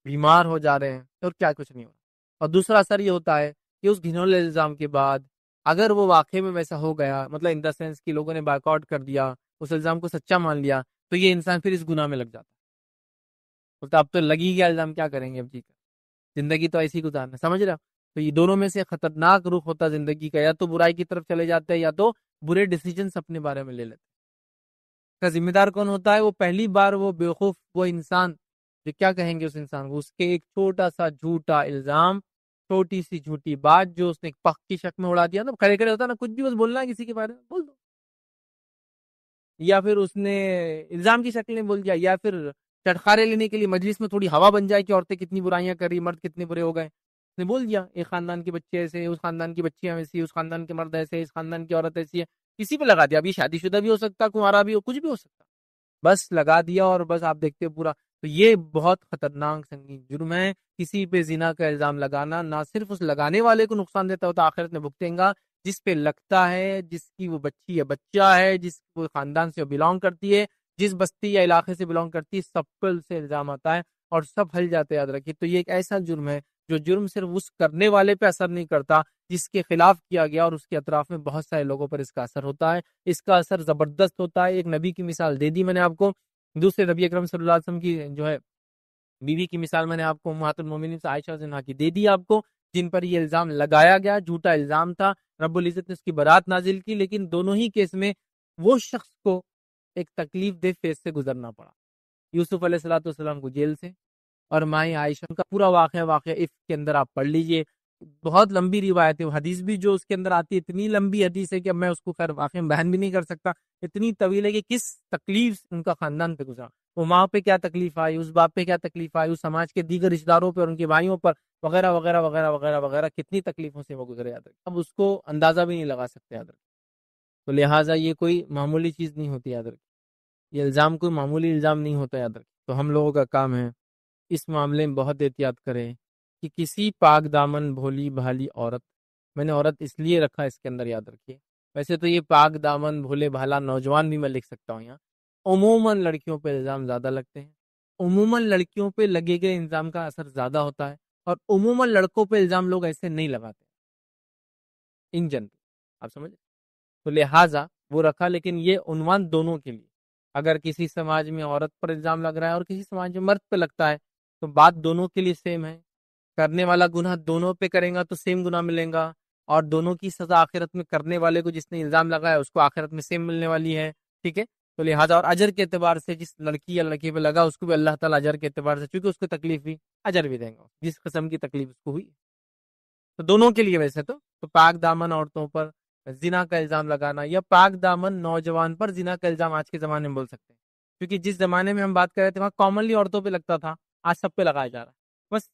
B: بیمار ہو جا رہے ہیں اور کیا کچھ نہیں ہو رہا. اور دوسرا اثر یہ ہوتا ہے کہ اس گھنولے الزام کے بعد اگر وہ واقعے میں ویسا ہو گیا، مطلب ان دا سینس کہ لوگوں نے بائیک آؤٹ کر دیا، اس الزام کو سچا مان لیا، تو یہ انسان پھر اس گناہ میں لگ جاتا ہے. بولتا اب تو لگی گیا الزام، کیا کریں گے اب جی کر، زندگی تو ایسی گزارنا، سمجھ رہا. تو یہ دونوں میں سے خطرناک رخ ہوتا زندگی کا، یا تو برائی کی طرف چلے جاتے ہیں یا تو برے ڈیسیجنز اپنے بارے میں لے لیتے. کا ذمہ دار کون ہوتا ہے؟ وہ پہلی بار وہ بیوقوف، وہ انسان جو کیا کہیں گے اس انسان کو، اس کے ایک چھوٹا سا جھوٹا الزام، چھوٹی سی جھوٹی بات جو اس نے ایک پخ کی شکل میں اڑا دیا نا، کھڑے کھڑے ہوتا نا، کچھ بھی بس بولنا ہے کسی کے بارے میں بول دو، یا پھر اس نے الزام کی شکل میں بول دیا، یا پھر چٹخارے لینے کے لیے مجلس میں تھوڑی ہوا بن جائے کہ عورتیں کتنی برائیاں کر رہی، مرد کتنے برے ہو گئے، اس نے بول دیا ایک خاندان کے بچے ایسے، اس خاندان کی بچیاں ایسی، اس خاندان کے مرد ایسے، اس خاندان کی عورت ایسی ہے، کسی پہ لگا دیا. ابھی شادی شدہ بھی ہو سکتا، کمارا بھی ہو، کچھ بھی ہو سکتا، بس لگا دیا اور بس آپ دیکھتے پورا. تو یہ بہت خطرناک سنگین جرم ہے کسی پہ زنا کا الزام لگانا. نہ صرف اس لگانے والے کو نقصان دیتا ہوتا، آخرت میں بھگتیں گا جس پہ لگتا ہے، جس کی وہ بچی یا بچہ ہے، جس وہ خاندان سے بلانگ کرتی ہے، جس بستی یا علاقے سے بلانگ کرتی ہے، سب پر سے الزام آتا ہے اور سب ہل جاتے ہیں. یاد رکھیے. تو یہ ایک ایسا جرم ہے جو جرم صرف اس کرنے والے پہ اثر نہیں کرتا جس کے خلاف کیا گیا، اور اس کے اطراف میں بہت سارے لوگوں پر اس کا اثر ہوتا ہے. اس کا اثر زبردست ہوتا ہے. ایک نبی کی مثال دے دی میں نے آپ کو، دوسرے نبی اکرم صلی اللہ علیہ وسلم کی جو ہے بیوی کی مثال میں نے آپ کو امہات المومنین سے عائشہ رضی اللہ عنہا کی دے دی آپ کو، جن پر یہ الزام لگایا گیا، جھوٹا الزام تھا. رب العزت نے اس کی برات نازل کی، لیکن دونوں ہی کیس میں وہ شخص کو ایک تکلیف دہ فیز سے گزرنا پڑا. یوسف علیہ السلام کو جیل سے، اور مائیں عائشہ کا پورا واقعہ عفق کے اندر آپ پڑھ لیجئے. بہت لمبی روایت ہے، حدیث بھی جو اس کے اندر آتی ہے اتنی لمبی حدیث ہے کہ اب میں اس کو خیر واقعہ بیان بھی نہیں کر سکتا، اتنی طویل ہے کہ کس تکلیف ان کا خاندان پہ گزرا. وہ ماں پہ کیا تکلیف آئی، اس باپ پہ کیا تکلیف آئی، اس سماج کے دیگر رشتہ داروں پہ اور ان کے بھائیوں پر وغیرہ وغیرہ وغیرہ وغیرہ وغیرہ کتنی تکلیفوں سے وہ گزرے، یاد رکھیں اب اس کو اندازہ بھی نہیں لگا سکتے، یاد رکھیں۔ تو لہٰذا یہ کوئی معمولی چیز نہیں ہوتی، یاد رکھیں، یہ الزام کوئی معمولی الزام نہیں ہوتا، یاد رکھیں۔ تو ہم لوگوں کا کام ہے اس معاملے میں بہت احتیاط کریں کہ کسی پاک دامن بھولی بھالی عورت، میں نے عورت اس لیے رکھا اس کے اندر، یاد رکھیے، ویسے تو یہ پاک دامن بھولے بھالا نوجوان بھی میں لکھ سکتا ہوں یہاں، عموماً لڑکیوں پہ الزام زیادہ لگتے ہیں، عموماً لڑکیوں پہ لگے گئے الزام کا اثر زیادہ ہوتا ہے، اور عموماً لڑکوں پہ الزام لوگ ایسے نہیں لگاتے ان جنرل، آپ سمجھ، تو لہٰذا وہ رکھا، لیکن یہ عنوان دونوں کے لیے، اگر کسی سماج میں عورت پر الزام لگ رہا ہے اور کسی سماج میں مرد پہ لگتا ہے تو بات دونوں کے لیے سیم ہے، کرنے والا گناہ دونوں پہ کرے گا تو سیم گناہ ملیں گا، اور دونوں کی سزا آخرت میں کرنے والے کو جس نے الزام لگایا اس کو آخرت میں سیم ملنے والی ہے، ٹھیک ہے، تو لہٰذا اور اجر کے اعتبار سے جس لڑکی یا لڑکی پہ لگا اس کو بھی اللہ تعالیٰ اجر کے اعتبار سے، چونکہ اس کو تکلیف بھی اجر بھی دیں گا جس قسم کی تکلیف اس کو ہوئی، تو دونوں کے لیے ویسے تو پاک دامن عورتوں پر زنا کا الزام لگانا یا پاک دامن نوجوان پر زنا کا الزام آج کے زمانے میں بول سکتے ہیں، کیونکہ جس زمانے میں ہم بات کر رہے تھے وہاں کامنلی عورتوں پہ لگتا تھا، آج سب پہ لگایا جا رہا ہے، بس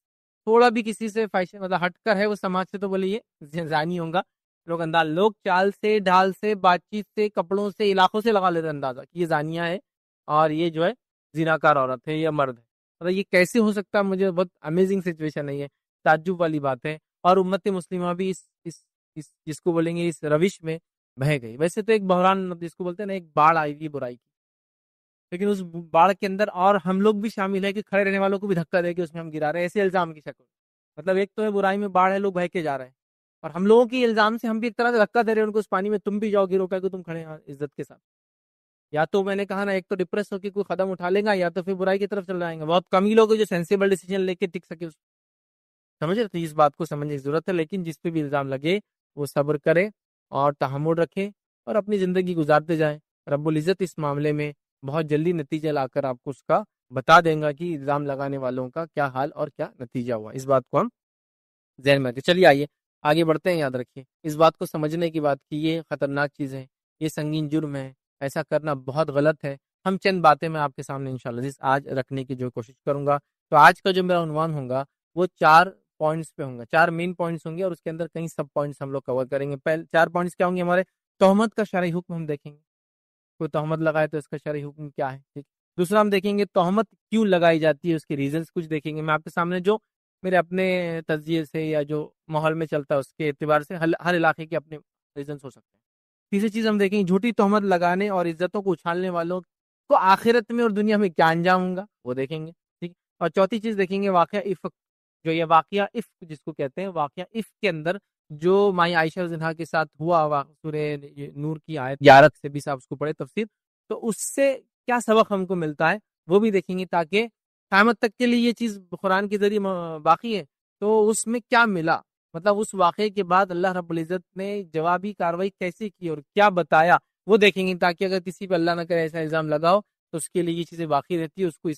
B: تھوڑا بھی کسی سے فیشن مطلب ہٹ کر ہے وہ سماج سے تو بولے یہ زانی ہوگا، لوگ انداز، لوگ چال سے ڈھال سے بات چیت سے کپڑوں سے علاقوں سے لگا لیتے اندازہ کہ یہ زانیہ ہے اور یہ جو ہے زناکار عورت ہے یا مرد ہے، مطلب یہ کیسے ہو سکتا ہے، مجھے بہت امیزنگ سچویشن ہے، یہ تعجب والی بات ہے، اور امت مسلمہ بھی اس جس کو بولیں گے اس روش میں بہہ گئی، ویسے تو ایک بحران جس کو بولتے ہیں نا، ایک باڑھ آئی ہوئی برائی کی، لیکن اس باڑھ کے اندر اور ہم لوگ بھی شامل ہیں کہ کھڑے رہنے والوں کو بھی دھکا دے کے اس میں ہم گرا رہے ہیں، ایسے الزام کی شکل، مطلب ایک تو ہے برائی میں باڑھ ہے، لوگ بہ کے جا رہے ہیں، اور ہم لوگوں کی الزام سے ہم بھی ایک طرح سے دھکا دے رہے ہیں ان کو اس پانی میں، تم بھی جاؤ گرو کر کے تم کھڑے ہیں عزت کے ساتھ، یا تو میں نے کہا نا ایک تو ڈپریس ہو کے کوئی قدم اٹھا لے گا یا تو پھر برائی کی طرف چل جائیں گے، بہت کم ہی لوگ ہیں جو سینسیبل ڈیسیجن لے کے ٹک سکے اس، سمجھ رہے، تو اس بات کو سمجھنے کی ضرورت ہے، لیکن جس پہ بھی الزام لگے وہ صبر کرے اور تحمل رکھے اور اپنی زندگی گزارتے جائیں، رب العزت اس معاملے میں بہت جلدی نتیجہ لا کر آپ کو اس کا بتا دیں گا کہ الزام لگانے والوں کا کیا حال اور کیا نتیجہ ہوا، اس بات کو ہم ذہن میں رکھیں۔ چلیے آئیے آگے بڑھتے ہیں، یاد رکھیے اس بات کو سمجھنے کی بات کی یہ خطرناک چیز ہے، یہ سنگین جرم ہے، ایسا کرنا بہت غلط ہے، ہم چند باتیں میں آپ کے سامنے انشاءاللہ آج رکھنے کی جو کوشش کروں گا، تو آج کا جو میرا عنوان ہوگا وہ 4 پوائنٹس پہ ہوں گا، 4 مین پوائنٹس ہوں گے اور اس کے اندر کئی سب پوائنٹس ہم لوگ کور کریں گے۔ پہلے 4 پوائنٹس کیا ہوں گے ہمارے؟ تہمت کا شرعی حکم ہم دیکھیں گے، کوئی تہمت لگائے تو اس کا شرعی حکم کیا ہے، ٹھیک۔ دوسرا ہم دیکھیں گے تہمت کیوں لگائی جاتی ہے، اس کے ریزنز کچھ دیکھیں گے، میں آپ کے سامنے جو میرے اپنے تجزیے سے یا جو ماحول میں چلتا ہے اس کے اعتبار سے ہر علاقے کے اپنے ریزنز ہو سکتے ہیں۔ تیسری چیز ہم دیکھیں گے جھوٹی تہمت لگانے اور عزتوں کو اچھالنے والوں کو آخرت میں اور دنیا میں کیا انجام ہوگا وہ دیکھیں گے، ٹھیک۔ اور چوتھی چیز دیکھیں گے واقعہ افق، جو یہ واقعہ افق جس کو کہتے ہیں، واقعہ افق کے اندر جو مائی عائشہ رضی اللہ عنہا کے ساتھ ہوا، سورہ نور کی آیت 11 سے 20 آپ اس کو پڑھے تفسیر، تو اس سے کیا سبق ہم کو ملتا ہے وہ بھی دیکھیں گے، تاکہ قیامت تک کے لیے یہ چیز قرآن کے ذریعے باقی ہے تو اس میں کیا ملا، مطلب اس واقعے کے بعد اللہ رب العزت نے جوابی کاروائی کیسے کی اور کیا بتایا وہ دیکھیں گے، تاکہ اگر کسی پہ اللہ نہ کرے ایسا الزام لگاؤ تو اس کے لیے یہ چیزیں باقی رہتی ہے، اس کو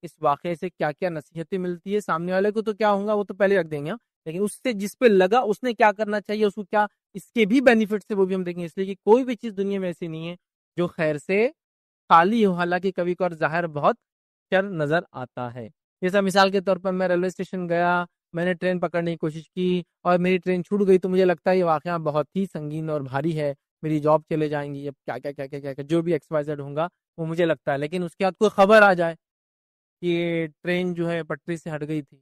B: اس واقعے سے کیا کیا نصیحتیں ملتی ہے، سامنے والے کو تو کیا ہوگا وہ تو پہلے رکھ دیں گے، لیکن اس سے جس پہ لگا اس نے کیا کرنا چاہیے، اس کو کیا اس کے بھی بینیفٹس ہے وہ بھی ہم دیکھیں گے، اس لیے کہ کوئی بھی چیز دنیا میں ایسی نہیں ہے جو خیر سے خالی ہو، حالانکہ کبھی کبھار ظاہر بہت شر نظر آتا ہے۔ جیسا مثال کے طور پر میں ریلوے اسٹیشن گیا، میں نے ٹرین پکڑنے کی کوشش کی اور میری ٹرین چھوٹ گئی، تو مجھے لگتا ہے یہ واقعہ بہت ہی سنگین اور بھاری ہے، میری جاب چلے جائیں گی، اب کیا کیا کیا کیا کیا جو بھی ایکس وائی زیڈ ہوگا وہ مجھے لگتا ہے، لیکن اس کے بعد کوئی خبر آ جائے کہ ٹرین جو ہے پٹری سے ہٹ گئی تھی،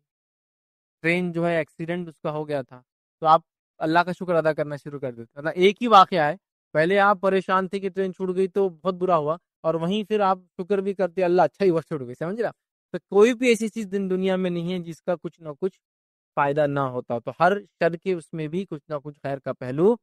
B: ٹرین جو ہے ایکسیڈنٹ اس کا ہو گیا تھا، تو آپ اللہ کا شکر ادا کرنا شروع کر دیتے، مطلب ایک ہی واقعہ ہے، پہلے آپ پریشان تھے کہ ٹرین چھوٹ گئی تو بہت برا ہوا، اور وہیں پھر آپ شکر بھی کرتے اللہ اچھا ہی ہوا چھوٹ گئی، سمجھ رہا؟ تو کوئی بھی ایسی چیز دنیا میں نہیں ہے جس کا کچھ نہ کچھ فائدہ نہ ہوتا، تو ہر شر کے اس میں بھی کچھ نہ کچھ خیر کا پہلو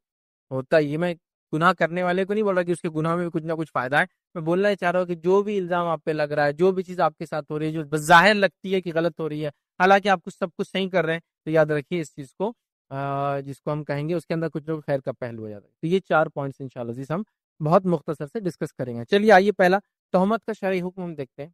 B: ہوتا ہے۔ یہ میں گناہ کرنے والے کو نہیں بول رہا کہ اس کے گناہ میں بھی کچھ نہ کچھ فائدہ ہے، میں بولنا ہی چاہ رہا ہوں کہ جو بھی الزام آپ پہ لگ رہا ہے، جو بھی چیز آپ کے ساتھ ہو رہی ہے جو بظاہر لگتی ہے کہ غلط ہو رہی ہے، حالانکہ آپ کچھ سب کچھ صحیح کر رہے ہیں، تو یاد رکھیے اس چیز کو جس کو ہم کہیں گے اس کے اندر کچھ نہ کچھ خیر کا پہلو ہو جاتا ہے۔ تو یہ 4 پوائنٹس انشاءاللہ عزیز ہم بہت مختصر سے ڈسکس کریں گے۔ چلیے آئیے پہلا تہمت کا شرعی حکم ہم دیکھتے ہیں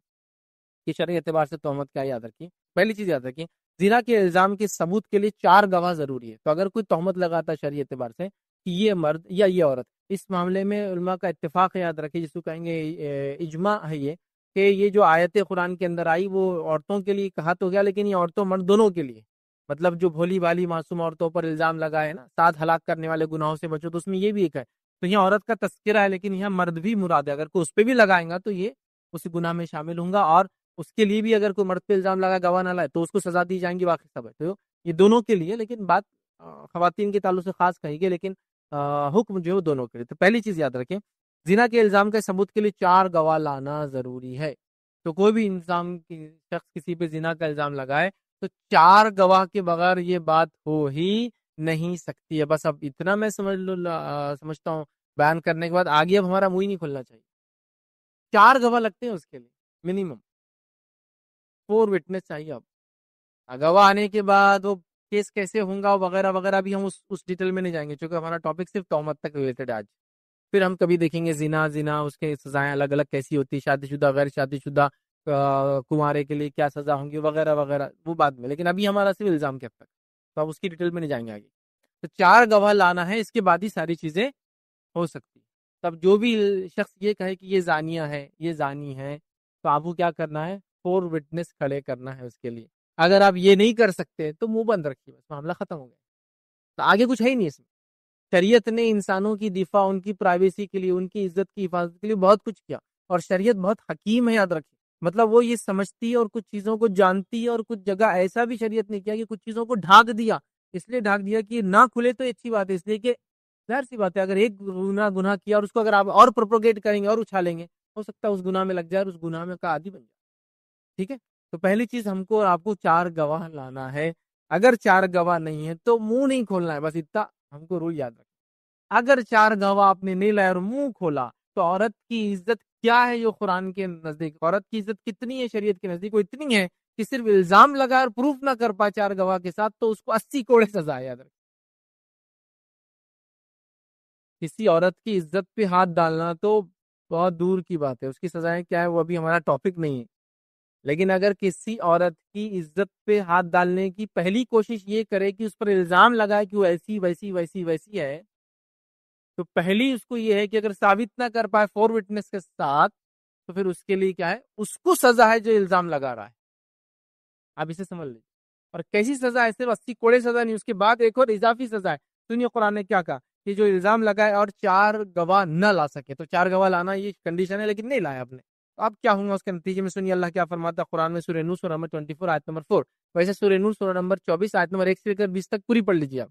B: کہ شرعی اعتبار سے تہمت کیا، یاد رکھیے پہلی چیز یاد رکھیے زنا کے الزام کے ثبوت کے لیے 4 گواہ ضروری ہے، تو اگر کوئی تہمت لگاتا ہے شرعی اعتبار سے کہ یہ مرد یا یہ عورت، اس معاملے میں علماء کا اتفاق ہے، یاد رکھیے جس کو کہیں گے اجماع ہے، یہ کہ یہ جو آیت قرآن کے اندر آئی وہ عورتوں کے لیے کہا تو گیا، لیکن یہ عورتوں مرد دونوں کے لیے، مطلب جو بھولی بالی معصوم عورتوں پر الزام لگائے نا 7 ہلاک کرنے والے گناہوں سے بچو، تو اس میں یہ بھی ایک ہے، تو یہ عورت کا تذکرہ ہے، لیکن یہاں مرد بھی مراد ہے، اگر کوئی اس پہ بھی لگائیں گا تو یہ اس گناہ میں شامل ہوں گا، اور اس کے لیے بھی اگر کوئی مرد پہ الزام لگائے گواہ نہ لائے تو اس کو سزا دی جائیں گی، باقی سب ہے، تو یہ دونوں کے لیے، لیکن بات خواتین کے تعلق سے خاص کہی گئی، لیکن حکم جو ہے وہ دونوں کے لیے۔ تو پہلی چیز یاد رکھیں، زنا کے الزام کے ثبوت کے لیے 4 گواہ لانا ضروری ہے، تو کوئی بھی انسان کی شخص کسی پہ زنا کا الزام لگائے تو 4 گواہ کے بغیر یہ بات ہو ہی نہیں سکتی ہے۔ بس اب اتنا میں سمجھتا ہوں بیان کرنے کے بعد آگے اب ہمارا منہ ہی نہیں کھلنا چاہیے، 4 گواہ لگتے ہیں اس کے لیے منیمم، 4 وٹنس چاہیے۔ اب گواہ آنے کے بعد وہ کیس کیسے ہوں گا وغیرہ وغیرہ بھی ہم اس ڈیٹیل میں نہیں جائیں گے، چونکہ ہمارا ٹاپک صرف تہمت تک ریلیٹڈ ہے آج۔ پھر ہم کبھی دیکھیں گے زنا اس کے سزائیں الگ الگ کیسی ہوتی ہے، شادی شدہ غیر شادی شدہ کنوارے کے لیے کیا سزا ہوں گی وغیرہ وغیرہ، وہ بعد میں، لیکن ابھی ہمارا صرف الزام کے حد تک، تو اب اس کی ڈیٹیل میں نہیں جائیں گے آگے۔ تو 4 گواہ لانا ہے، اس کے بعد ہی ساری چیزیں ہو سکتی۔ تب جو بھی شخص یہ کہے کہ یہ زانیہ ہے، یہ زانی ہے، تو آپ کو کیا کرنا ہے؟ 4 وٹنس کھڑے کرنا ہے اس کے لیے۔ اگر آپ یہ نہیں کر سکتے تو منہ بند رکھیے، بس معاملہ ختم ہو گیا، تو آگے کچھ ہے ہی نہیں اس میں۔ شریعت نے انسانوں کی دفاع، ان کی پرائیویسی کے لیے، ان کی عزت کی حفاظت کے لیے بہت کچھ کیا، اور شریعت بہت حکیم ہے، یاد رکھیں، مطلب وہ یہ سمجھتی ہے اور کچھ چیزوں کو جانتی ہے، اور کچھ جگہ ایسا بھی شریعت نے کیا کہ کچھ چیزوں کو ڈھانک دیا، اس لیے ڈھانک دیا کہ نہ کھلے تو اچھی بات ہے، اس لیے کہ ظاہر سی بات ہے اگر ایک گناہ کیا اور اس کو اگر آپ اور پروپوگیٹ کریں گے اور اچھالیں گے، ہو سکتا ہے اس گناہ میں لگ جائے اور اس گناہ میں کا عادی بن جائے، ٹھیک ہے؟ تو پہلی چیز ہم کو اور آپ کو 4 گواہ لانا ہے۔ اگر 4 گواہ نہیں ہے تو منہ نہیں کھولنا ہے، بس اتنا ہم کو رول یاد رکھنا۔ اگر 4 گواہ آپ نے نہیں لائے اور منہ کھولا تو عورت کی عزت کیا ہے جو قرآن کے نزدیک، عورت کی عزت کتنی ہے شریعت کے نزدیک؟ وہ اتنی ہے کہ صرف الزام لگا اور پروف نہ کر پائے 4 گواہ کے ساتھ تو اس کو 80 کوڑے سزا ہے، یاد رکھیں۔ کسی عورت کی عزت پہ ہاتھ ڈالنا تو بہت دور کی بات ہے، اس کی سزائیں کیا ہے وہ ابھی ہمارا ٹاپک نہیں ہے، لیکن اگر کسی عورت کی عزت پہ ہاتھ ڈالنے کی پہلی کوشش یہ کرے کہ اس پر الزام لگائے کہ وہ ایسی ویسی ویسی ویسی ہے، تو پہلی اس کو یہ ہے کہ اگر ثابت نہ کر پائے 4 وٹنس کے ساتھ تو پھر اس کے لیے کیا ہے؟ اس کو سزا ہے جو الزام لگا رہا ہے، آپ اسے سمجھ لیجیے۔ اور کیسی سزا ہے؟ صرف 80 کوڑے سزا نہیں، اس کے بعد ایک اور اضافی سزا ہے۔ سنیے قرآن نے کیا کہا کہ جو الزام لگائے اور 4 گواہ نہ لا سکے، تو 4 گواہ لانا یہ کنڈیشن ہے، لیکن نہیں لایا آپ نے، تو اب کیا ہوگا اس کے نتیجے میں؟ سنیے اللہ کیا فرماتا ہے قرآن میں، سورہ نور سورہ نمبر 24 آیت نمبر 4۔ ویسے سورہ نور سورہ نمبر 24 آیت نمبر 1 سے لے کر 20 تک پوری پڑھ لیجیے آپ،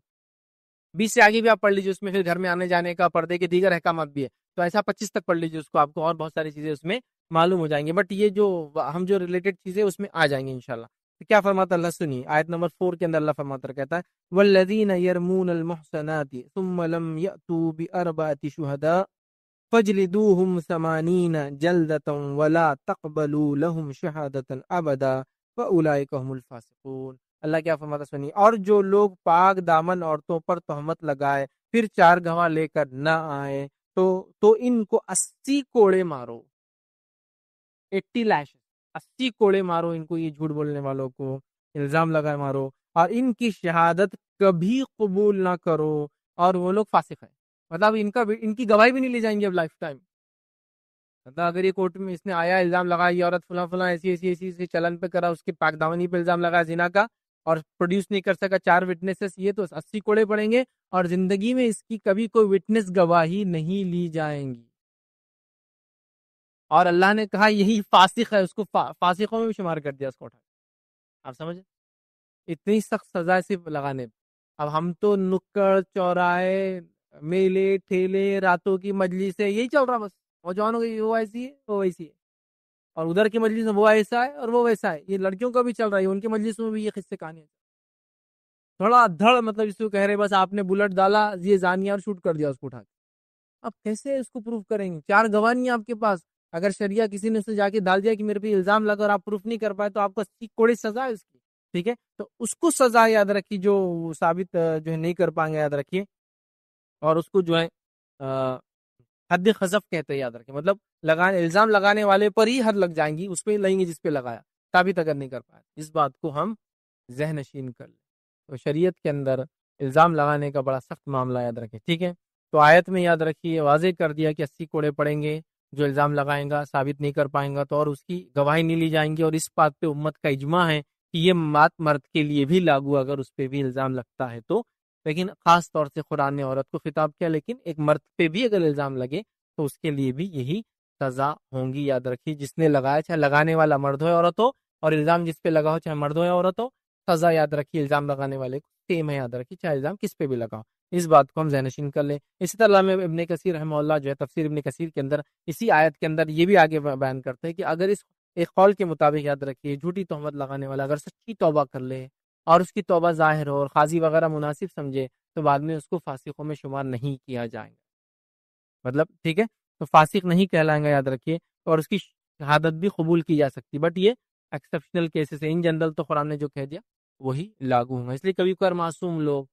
B: 20 سے آگے بھی آپ پڑھ لیجیے، اس میں پھر گھر میں آنے جانے کا، پردے کے دیگر احکامات بھی ہے، تو ایسا 25 تک پڑھ لیجیے اس کو، آپ کو اور بہت ساری چیزیں اس میں معلوم ہو جائیں گی، بٹ یہ جو ہم جو ریلیٹڈ چیزیں اس میں آ جائیں گے انشاءاللہ۔ تو کیا فرماتا اللہ؟ سنیے آیت نمبر 4 کے اندر اللہ فرماتا کہتا ہے والذین یرمون المحصنات ثم لم یأتوا بأربعة شہداء فاجلدوهم 80 جلدة ولا تقبلوا لهم شہادة ابدا فاولئک هم الفاسقون۔ اللہ کیا فرماتا سنیے، اور جو لوگ پاک دامن عورتوں پر تہمت لگائے پھر 4 گواہ لے کر نہ آئے تو ان کو 80 کوڑے مارو، 80 لیش، 80 کوڑے مارو ان کو، یہ جھوٹ بولنے والوں کو، الزام لگائے مارو، اور ان کی شہادت کبھی قبول نہ کرو، اور وہ لوگ فاسق ہیں، مطلب ان کی گواہی بھی نہیں لی جائیں گی اب لائف ٹائم۔ مطلب اگر یہ کورٹ میں اس نے آیا الزام لگایا یہ عورت فلاں فلاں ایسی ایسی ایسی ایسی چلن پہ کرا، اس کے پاک دامنی پہ الزام لگایا زنا کا، اور پروڈیوس نہیں کر سکا 4 وٹنسز، یہ تو 80 کوڑے پڑیں گے، اور زندگی میں اس کی کبھی کوئی وٹنس گواہی نہیں لی جائیں گی۔ اور اللہ نے کہا یہی فاسق ہے، اس کو فاسقوں میں بھی شمار کر دیا اس کو اٹھا، آپ سمجھے؟ اتنی سخت سزا صرف لگانے۔ اب ہم تو نکڑ چوراہے میلے ٹھیلے راتوں کی مجلس سے یہی چل رہا، بس نوجوانوں کی وہ ایسی ہے وہ ویسی ہے، اور ادھر کی مجلس میں وہ ایسا ہے اور وہ ویسا ہے، یہ لڑکیوں کا بھی چل رہا ہے، ان کی مجلس میں بھی یہ قصے کہانیاں تھوڑا دھڑ، مطلب اس کو کہہ رہے بس آپ نے بلٹ ڈالا یہ زانیہ اور شوٹ کر دیا اس کو اٹھا کے۔ اب کیسے اس کو پروف کریں گے؟ 4 گواہ نہیں آپ کے پاس، اگر شریعہ کسی نے اسے جا کے ڈال دیا کہ میرے پہ الزام لگا اور آپ پروف نہیں کر پائے تو آپ کو 80 کوڑی سزا ہے اس کی، ٹھیک ہے؟ تو اس کو سزا یاد رکھیے جو ثابت جو ہے نہیں کر پائیں گے، یاد رکھیے، اور اس کو جو ہے حد خذف کہتے ہیں، یاد رکھیں، مطلب الزام لگانے والے پر ہی حد لگ جائیں گی، اس پہ لیں گے جس پہ لگایا، ثابت اگر نہیں کر پائے، اس بات کو ہم ذہن نشین کر لیں۔ تو شریعت کے اندر الزام لگانے کا بڑا سخت معاملہ، یاد رکھیں، ٹھیک ہے؟ تو آیت میں یاد رکھیے واضح کر دیا کہ 80 کوڑے پڑیں گے، جو الزام لگائیں گا ثابت نہیں کر پائیں گا تو اور اس کی گواہی نہیں لی جائیں گی، اور اس بات پہ امت کا اجماع ہے کہ یہ بات مرد کے لیے بھی لاگو اگر اس پہ بھی الزام لگتا ہے تو، لیکن خاص طور سے قرآن نے عورت کو خطاب کیا، لیکن ایک مرد پہ بھی اگر الزام لگے تو اس کے لیے بھی یہی سزا ہوں گی. یاد رکھیے جس نے لگایا چاہے لگانے والا مرد ہو یا عورت ہو، اور الزام جس پہ لگا ہو چاہے مرد ہو یا عورت ہو، سزا یاد رکھیے الزام لگانے والے کو سیم ہے. یاد رکھیے چاہے الزام کس پہ بھی لگاؤ، اس بات کو ہم ذہن نشین کر لیں. اسی طرح میں ابن کثیر رحمہ اللہ جو ہے تفسیر ابن کثیر کے اندر اسی آیت کے اندر یہ بھی آگے بیان کرتے ہیں کہ اگر اس ایک قول کے مطابق یاد رکھیے جھوٹی تہمت لگانے والا اگر سچی توبہ کر لے اور اس کی توبہ ظاہر ہو اور قاضی وغیرہ مناسب سمجھے تو بعد میں اس کو فاسقوں میں شمار نہیں کیا جائے گا. مطلب ٹھیک ہے، تو فاسق نہیں کہلائیں گا یاد رکھیے، اور اس کی شہادت بھی قبول کی جا سکتی، بٹ یہ ایکسیپشنل کیسز ہے. ان جنرل تو قرآن نے جو کہہ دیا وہی لاگو ہوگا. اس لیے کبھی کبھار معصوم لوگ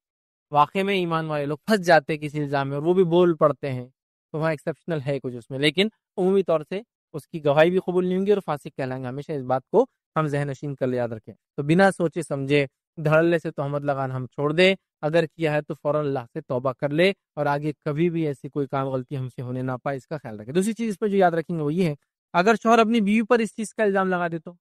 B: واقع میں ایمان والے لوگ پھنس جاتے ہیں کسی الزام میں اور وہ بھی بول پڑتے ہیں تو وہاں ایکسیپشنل ہے کچھ اس میں، لیکن عمومی طور سے اس کی گواہی بھی قبول نہیں ہوں گی اور فاسق کہلائیں گے. ہمیشہ اس بات کو ہم ذہن نشین کر لے، یاد رکھیں. تو بنا سوچے سمجھے دھڑلے سے تہمت لگانا ہم چھوڑ دیں، اگر کیا ہے تو فوراً اللہ سے توبہ کر لے اور آگے کبھی بھی ایسی کوئی کام غلطی ہم سے ہونے نہ پائے، اس کا خیال رکھیں. دوسری چیز اس پہ جو یاد رکھیں گے وہ یہ ہے، اگر شوہر اپنی بیوی پر اس چیز کا الزام لگا دے تو،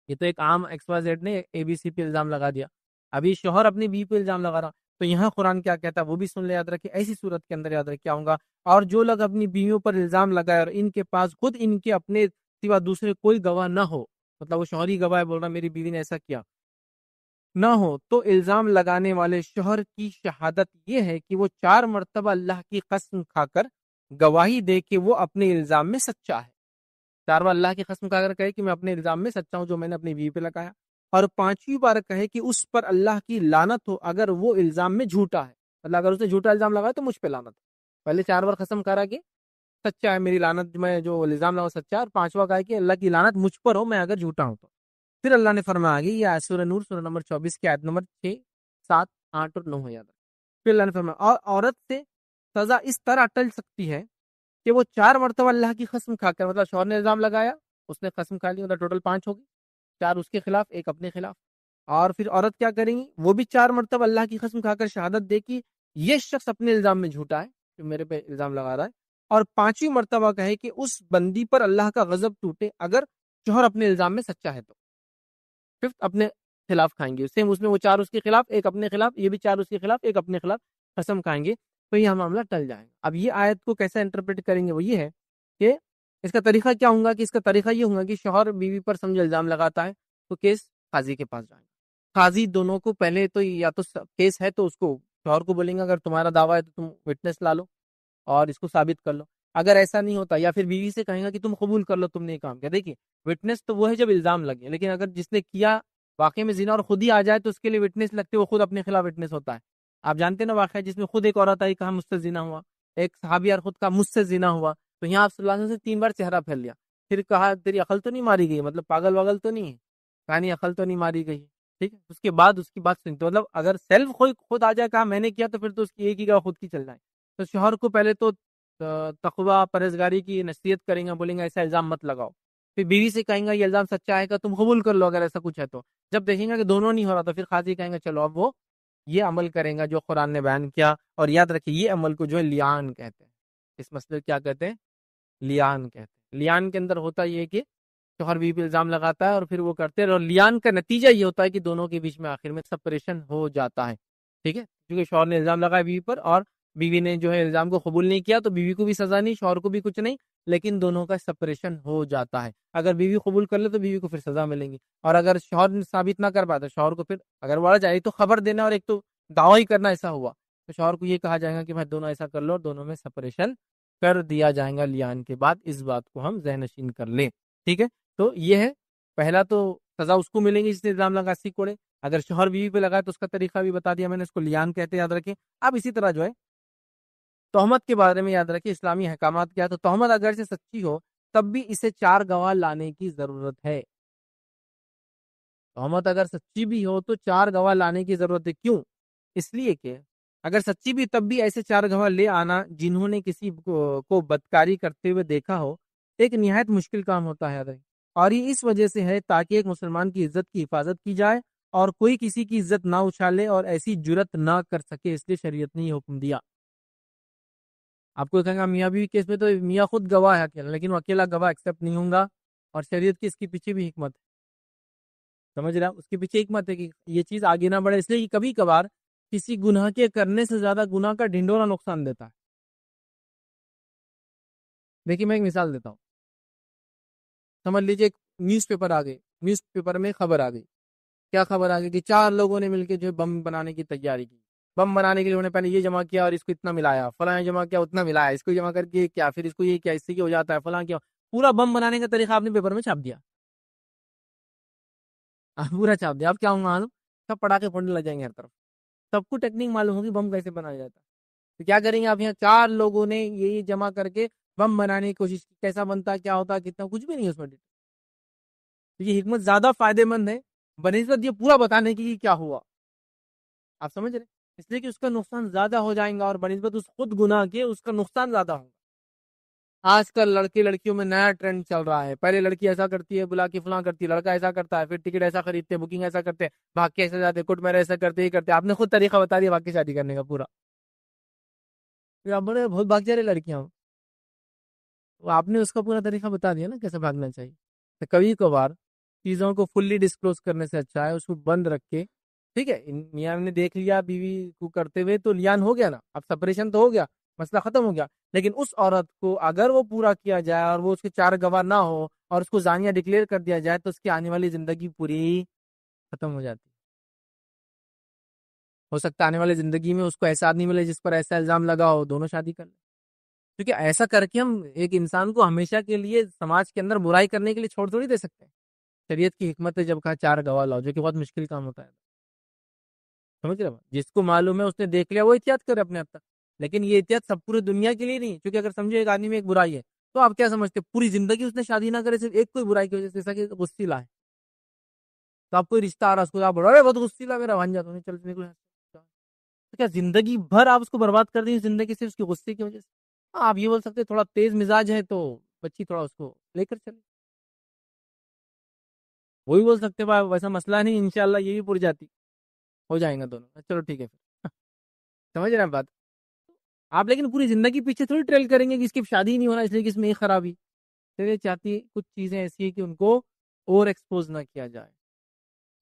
B: یہ تو ایک عام ایکس وائی زیڈ نے اے بی سی پہ الزام لگا دیا، ابھی شوہر اپنی بیوی پہ الزام لگا رہا، تو یہاں قرآن کیا کہتا ہے وہ بھی سن لے. یاد رکھیں ایسی صورت کے اندر یاد رکھ کیا ہوں گا، اور جو لوگ اپنی بیویوں پر الزام لگائے اور ان کے پاس خود ان کے اپنے سوا دوسرے کوئی گواہ نہ ہو، مطلب وہ شوہر ہی گواہ بول رہا میری بیوی نے ایسا کیا نہ ہو، تو الزام لگانے والے شوہر کی شہادت یہ ہے کہ وہ 4 مرتبہ اللہ کی قسم کھا کر گواہی دے کہ وہ اپنے الزام میں سچا ہے. 4 بار اللہ کی قسم کھا کر کہے کہ میں اپنے الزام میں سچا ہوں جو میں نے اپنی بیوی پہ لگایا، اور 5ویں بار کہے کہ اس پر اللہ کی لعنت ہو اگر وہ الزام میں جھوٹا ہے. مطلب اگر اس نے جھوٹا الزام لگایا تو مجھ پہ لعنت. پہلے 4 بار قسم کھا رہا کہ سچا ہے میری لعنت، میں جو الزام لگا سچا ہے، اور 5واں کہا کہ اللہ کی لعنت مجھ پر ہو میں اگر جھوٹا ہوں تو. پھر اللہ نے فرمایا گی یہ سورہ نور سورہ نمبر 24 کی آیت نمبر 6 7 8 اور 9 ہے. یاد ہے پھر اللہ نے فرمایا اور عورت سے سزا اس طرح ٹل سکتی ہے کہ وہ 4 مرتبہ اللہ کی قسم کھا کر، مطلب شوہر نے الزام لگایا اس نے قسم کھا لی، مطلب ٹوٹل 5 ہوگی، 4 اس کے خلاف 1 اپنے خلاف، اور پھر عورت کیا کریں گی وہ بھی 4 مرتبہ اللہ کی قسم کھا کر شہادت دے کہ یہ شخص اپنے الزام میں جھوٹا ہے جو میرے پہ الزام لگا رہا ہے، اور 5ویں مرتبہ کہے کہ اس بندی پر اللہ کا غضب ٹوٹے اگر شوہر اپنے الزام میں سچا ہے تو. 5 اپنے خلاف کھائیں گے، سیم اس میں وہ 4 اس کے خلاف 1 اپنے خلاف، یہ بھی 4 اس کے خلاف 1 اپنے خلاف قسم کھائیں گے تو یہ معاملہ ٹل جائے گا. اب یہ آیت کو کیسا انٹرپریٹ کریں گے وہ یہ ہے کہ اس کا طریقہ کیا ہوگا، کہ اس کا طریقہ یہ ہوگا کہ شوہر بیوی پر سمجھ الزام لگاتا ہے تو کیس قاضی کے پاس جائیں گے. قاضی دونوں کو پہلے تو یا تو کیس ہے تو اس کو شوہر کو بولیں گے اگر تمہارا دعویٰ ہے تو تم وٹنس لا لو اور اس کو ثابت کر لو. اگر ایسا نہیں ہوتا یا پھر بیوی سے کہیں گا کہ تم قبول کر لو تم نے یہ کام کیا. دیکھیے وٹنس تو وہ ہے جب الزام لگے، لیکن اگر جس نے کیا واقعے میں زنا اور خود ہی آ جائے تو اس کے لیے وٹنس لگتے، وہ خود اپنے خلاف وٹنس ہوتا ہے. آپ جانتے ہیں نا واقعہ جس میں خود ایک عورت آئی کہا مجھ سے زنا ہوا، ایک صحابی اور خود کا مجھ سے زنا ہوا، تو یہاں آپ صلی اللہ علیہ وسلم سے 3 بار چہرہ پھیر لیا، پھر کہا تیری عقل تو نہیں ماری گئی، مطلب پاگل واگل تو نہیں ہے، کہانی عقل تو نہیں ماری گئی. ٹھیک ہے، اس کے بعد اس کی بات سنی تو مطلب اگر سیلف خود آ جائے کہا میں نے کیا تو پھر تو اس کی ایک ہی گواہ خود کی چل جائے. تو شوہر کو پہلے تو تقویٰ پرہیزگاری کی نصیحت کریں گا، بولیں گا ایسا الزام مت لگاؤ. پھر بیوی سے کہیں گا یہ الزام سچا ہے کہ تم قبول کر لو اگر ایسا کچھ ہے تو. جب دیکھیں گا کہ دونوں نہیں ہو رہا تو پھر قاضی کہیں گا چلو اب وہ یہ عمل کریں گا جو قرآن نے بیان کیا. اور یاد رکھیے یہ عمل کو جو ہے لیان کہتے ہیں، اس مسئلے کیا کہتے ہیں لیان کہتے ہیں. لیان کے اندر ہوتا یہ ہے کہ شوہر بیوی پہ الزام لگاتا ہے اور پھر وہ کرتے ہیں، اور لیان کا نتیجہ یہ ہوتا ہے کہ دونوں کے بیچ میں آخر میں سپریشن ہو جاتا ہے. ٹھیک ہے، کیونکہ شوہر نے الزام لگایا بیوی پر اور بیوی نے جو ہے الزام کو قبول نہیں کیا تو بیوی کو بھی سزا نہیں شوہر کو بھی کچھ نہیں، لیکن دونوں کا سپریشن ہو جاتا ہے. اگر بیوی قبول کر لے تو بیوی کو پھر سزا ملیں گی، اور اگر شوہر ثابت نہ کر پاتا تو شوہر کو پھر اگر وڑ جائے تو خبر دینا اور ایک تو دعویٰ ہی کرنا ایسا ہوا تو شوہر کو یہ کہا جائے گا کہ بھائی دونوں ایسا کر لو اور دونوں میں سپریشن کر دیا جائے گا لیان کے بعد. اس بات کو ہم ذہن نشین کر لیں. ٹھیک ہے، تو یہ ہے پہلا تو سزا اس کو ملیں گی جس نے الزام لگا سی کوڑے. اگر شوہر بیوی پہ لگائے تو اس کا طریقہ بھی بتا دیا میں نے، اس کو لیان کہتے ہیں یاد رکھیں. اب اسی طرح جو ہے تہمت کے بارے میں یاد رکھیں اسلامی احکامات کیا. تو تہمت اگر سے سچی ہو تب بھی اسے 4 گواہ لانے کی ضرورت ہے. تہمت اگر سچی بھی ہو تو 4 گواہ لانے کی ضرورت ہے. کیوں؟ اس لیے کہ اگر سچی بھی تب بھی ایسے 4 گواہ لے آنا جنہوں نے کسی کو بدکاری کرتے ہوئے دیکھا ہو ایک نہایت مشکل کام ہوتا ہے. اور یہ اس وجہ سے ہے تاکہ ایک مسلمان کی عزت کی حفاظت کی جائے اور کوئی کسی کی عزت نہ اچھالے اور ایسی جرت نہ کر سکے، اس لیے شریعت نے یہ حکم دیا. آپ کو کہیں گا میاں بیوی کیس میں تو میاں خود گواہ ہے اکیلا، لیکن وہ اکیلا گواہ ایکسیپٹ نہیں ہوں گا، اور شریعت کی اس کے پیچھے بھی حکمت ہے، سمجھ رہا، اس کے پیچھے حکمت ہے کہ یہ چیز آگے نہ بڑھے، اس لیے کہ کبھی کبھار کسی گناہ کے کرنے سے زیادہ گناہ کا ڈھنڈورا نقصان دیتا ہے۔ دیکھیے میں ایک مثال دیتا ہوں، سمجھ لیجیے ایک نیوز پیپر آ گئی، نیوز پیپر میں خبر آ گئی، کیا خبر آ گئی کہ 4 لوگوں نے مل کے جو ہے بم بنانے کی تیاری کی، بم بنانے کے لیے انہوں نے پہلے یہ جمع کیا اور اس کو اتنا ملایا، فلاں جمع کیا اتنا ملایا، اس کو جمع کر کے کیا، پھر اس کو یہ کیا، اس سے کیا ہو جاتا ہے، فلاں کیا، پورا بم بنانے کا طریقہ آپ نے پیپر میں چھاپ دیا، پورا چھاپ دیا، اب کیا ہوگا معلوم، سب پڑاخے پھوڑنے لگ جائیں گے ہر طرف، سب کو ٹیکنیک معلوم ہوگی بم کیسے بنایا جاتا ہے، تو کیا کریں گے آپ، یہاں 4 لوگوں نے یہ جمع کر کے بم بنانے کی کوشش کی، کیسا بنتا ہے، کیا ہوتا ہے، کتنا، کچھ بھی نہیں ہے اس میں، تو یہ حکمت زیادہ فائدے مند ہے بنسبت یہ پورا بتانے کی کہ کیا ہوا، آپ سمجھ رہے، اس لیے کہ اس کا نقصان زیادہ ہو جائیں گا، اور بنسبت اس خود گناہ کے اس کا نقصان زیادہ ہوگا۔ آج کل لڑکے لڑکیوں میں نیا ٹرینڈ چل رہا ہے، پہلے لڑکی ایسا کرتی ہے بلا کے فلاں کرتی ہے، لڑکا ایسا کرتا ہے، پھر ٹکٹ ایسا خریدتے ہیں، بکنگ ایسا کرتے ہیں، بھاگ کے ایسا جاتے ہیں، کوٹ میرے ایسا کرتے ہی کرتے، آپ نے خود طریقہ بتا دیا باقی شادی کرنے کا پورا، پھر آپ بڑے بہت بھاگ جا رہے لڑکیاں، وہ آپ نے اس کا پورا طریقہ بتا دیا نا کیسے بھاگنا چاہیے، تو کبھی کبھار چیزوں کو فلی ڈسکلوز کرنے سے اچھا ہے اس کو بند رکھ کے، ٹھیک ہے، میاں نے دیکھ لیا بیوی کو کرتے ہوئے تو لیان ہو گیا نا، اب سپریشن تو ہو گیا، مسئلہ ختم ہو گیا، لیکن اس عورت کو اگر وہ پورا کیا جائے اور وہ اس کے 4 گواہ نہ ہو اور اس کو زانیہ ڈکلیئر کر دیا جائے تو اس کی آنے والی زندگی پوری ختم ہو جاتی، ہو سکتا ہے آنے والی زندگی میں اس کو ایسا آدمی ملے جس پر ایسا الزام لگا ہو، دونوں شادی کر لیں، کیونکہ ایسا کر کے ہم ایک انسان کو ہمیشہ کے لیے سماج کے اندر برائی کرنے کے لیے چھوڑ تھوڑی دے سکتے ہیں، شریعت کی حکمت ہے جب کہا 4 گواہ لاؤ، جو کہ بہت مشکل کام ہوتا ہے، سمجھ رہے ہو، جس کو معلوم ہے اس نے دیکھ لیا وہ احتیاط کرے اپنے حد تک، لیکن یہ احتیاط سب پوری دنیا کے لیے نہیں، کیونکہ اگر سمجھو ایک آدمی میں ایک برائی ہے تو آپ کیا سمجھتے پوری زندگی اس نے شادی نہ کرے صرف ایک کوئی برائی کی وجہ سے، جیسا کہ غصیلا ہے، تو آپ کوئی رشتہ آ رہا اس کو آپ بڑا ارے بہت غصیلا میرا بھانجا تو نہیں چل نکلے، تو کیا زندگی بھر آپ اس کو برباد کر دیں زندگی صرف اس کے غصے کی وجہ سے؟ ہاں، آپ یہ بول سکتے تھوڑا تیز مزاج ہے تو بچی تھوڑا اس کو لے کر چلے، وہی بول سکتے بھائی ویسا مسئلہ نہیں، انشاءاللہ یہ بھی پڑ جاتی، ہو جائیں گا دونوں، چلو ٹھیک ہے پھر، سمجھ رہے ہیں بات آپ، لیکن پوری زندگی پیچھے تھوڑی ٹریل کریں گے کہ اس کی شادی ہی نہیں ہونا اس لیے کہ اس میں یہ خرابی، یہ چاہتی ہے کچھ چیزیں ایسی ہیں کہ ان کو اوور ایکسپوز نہ کیا جائے،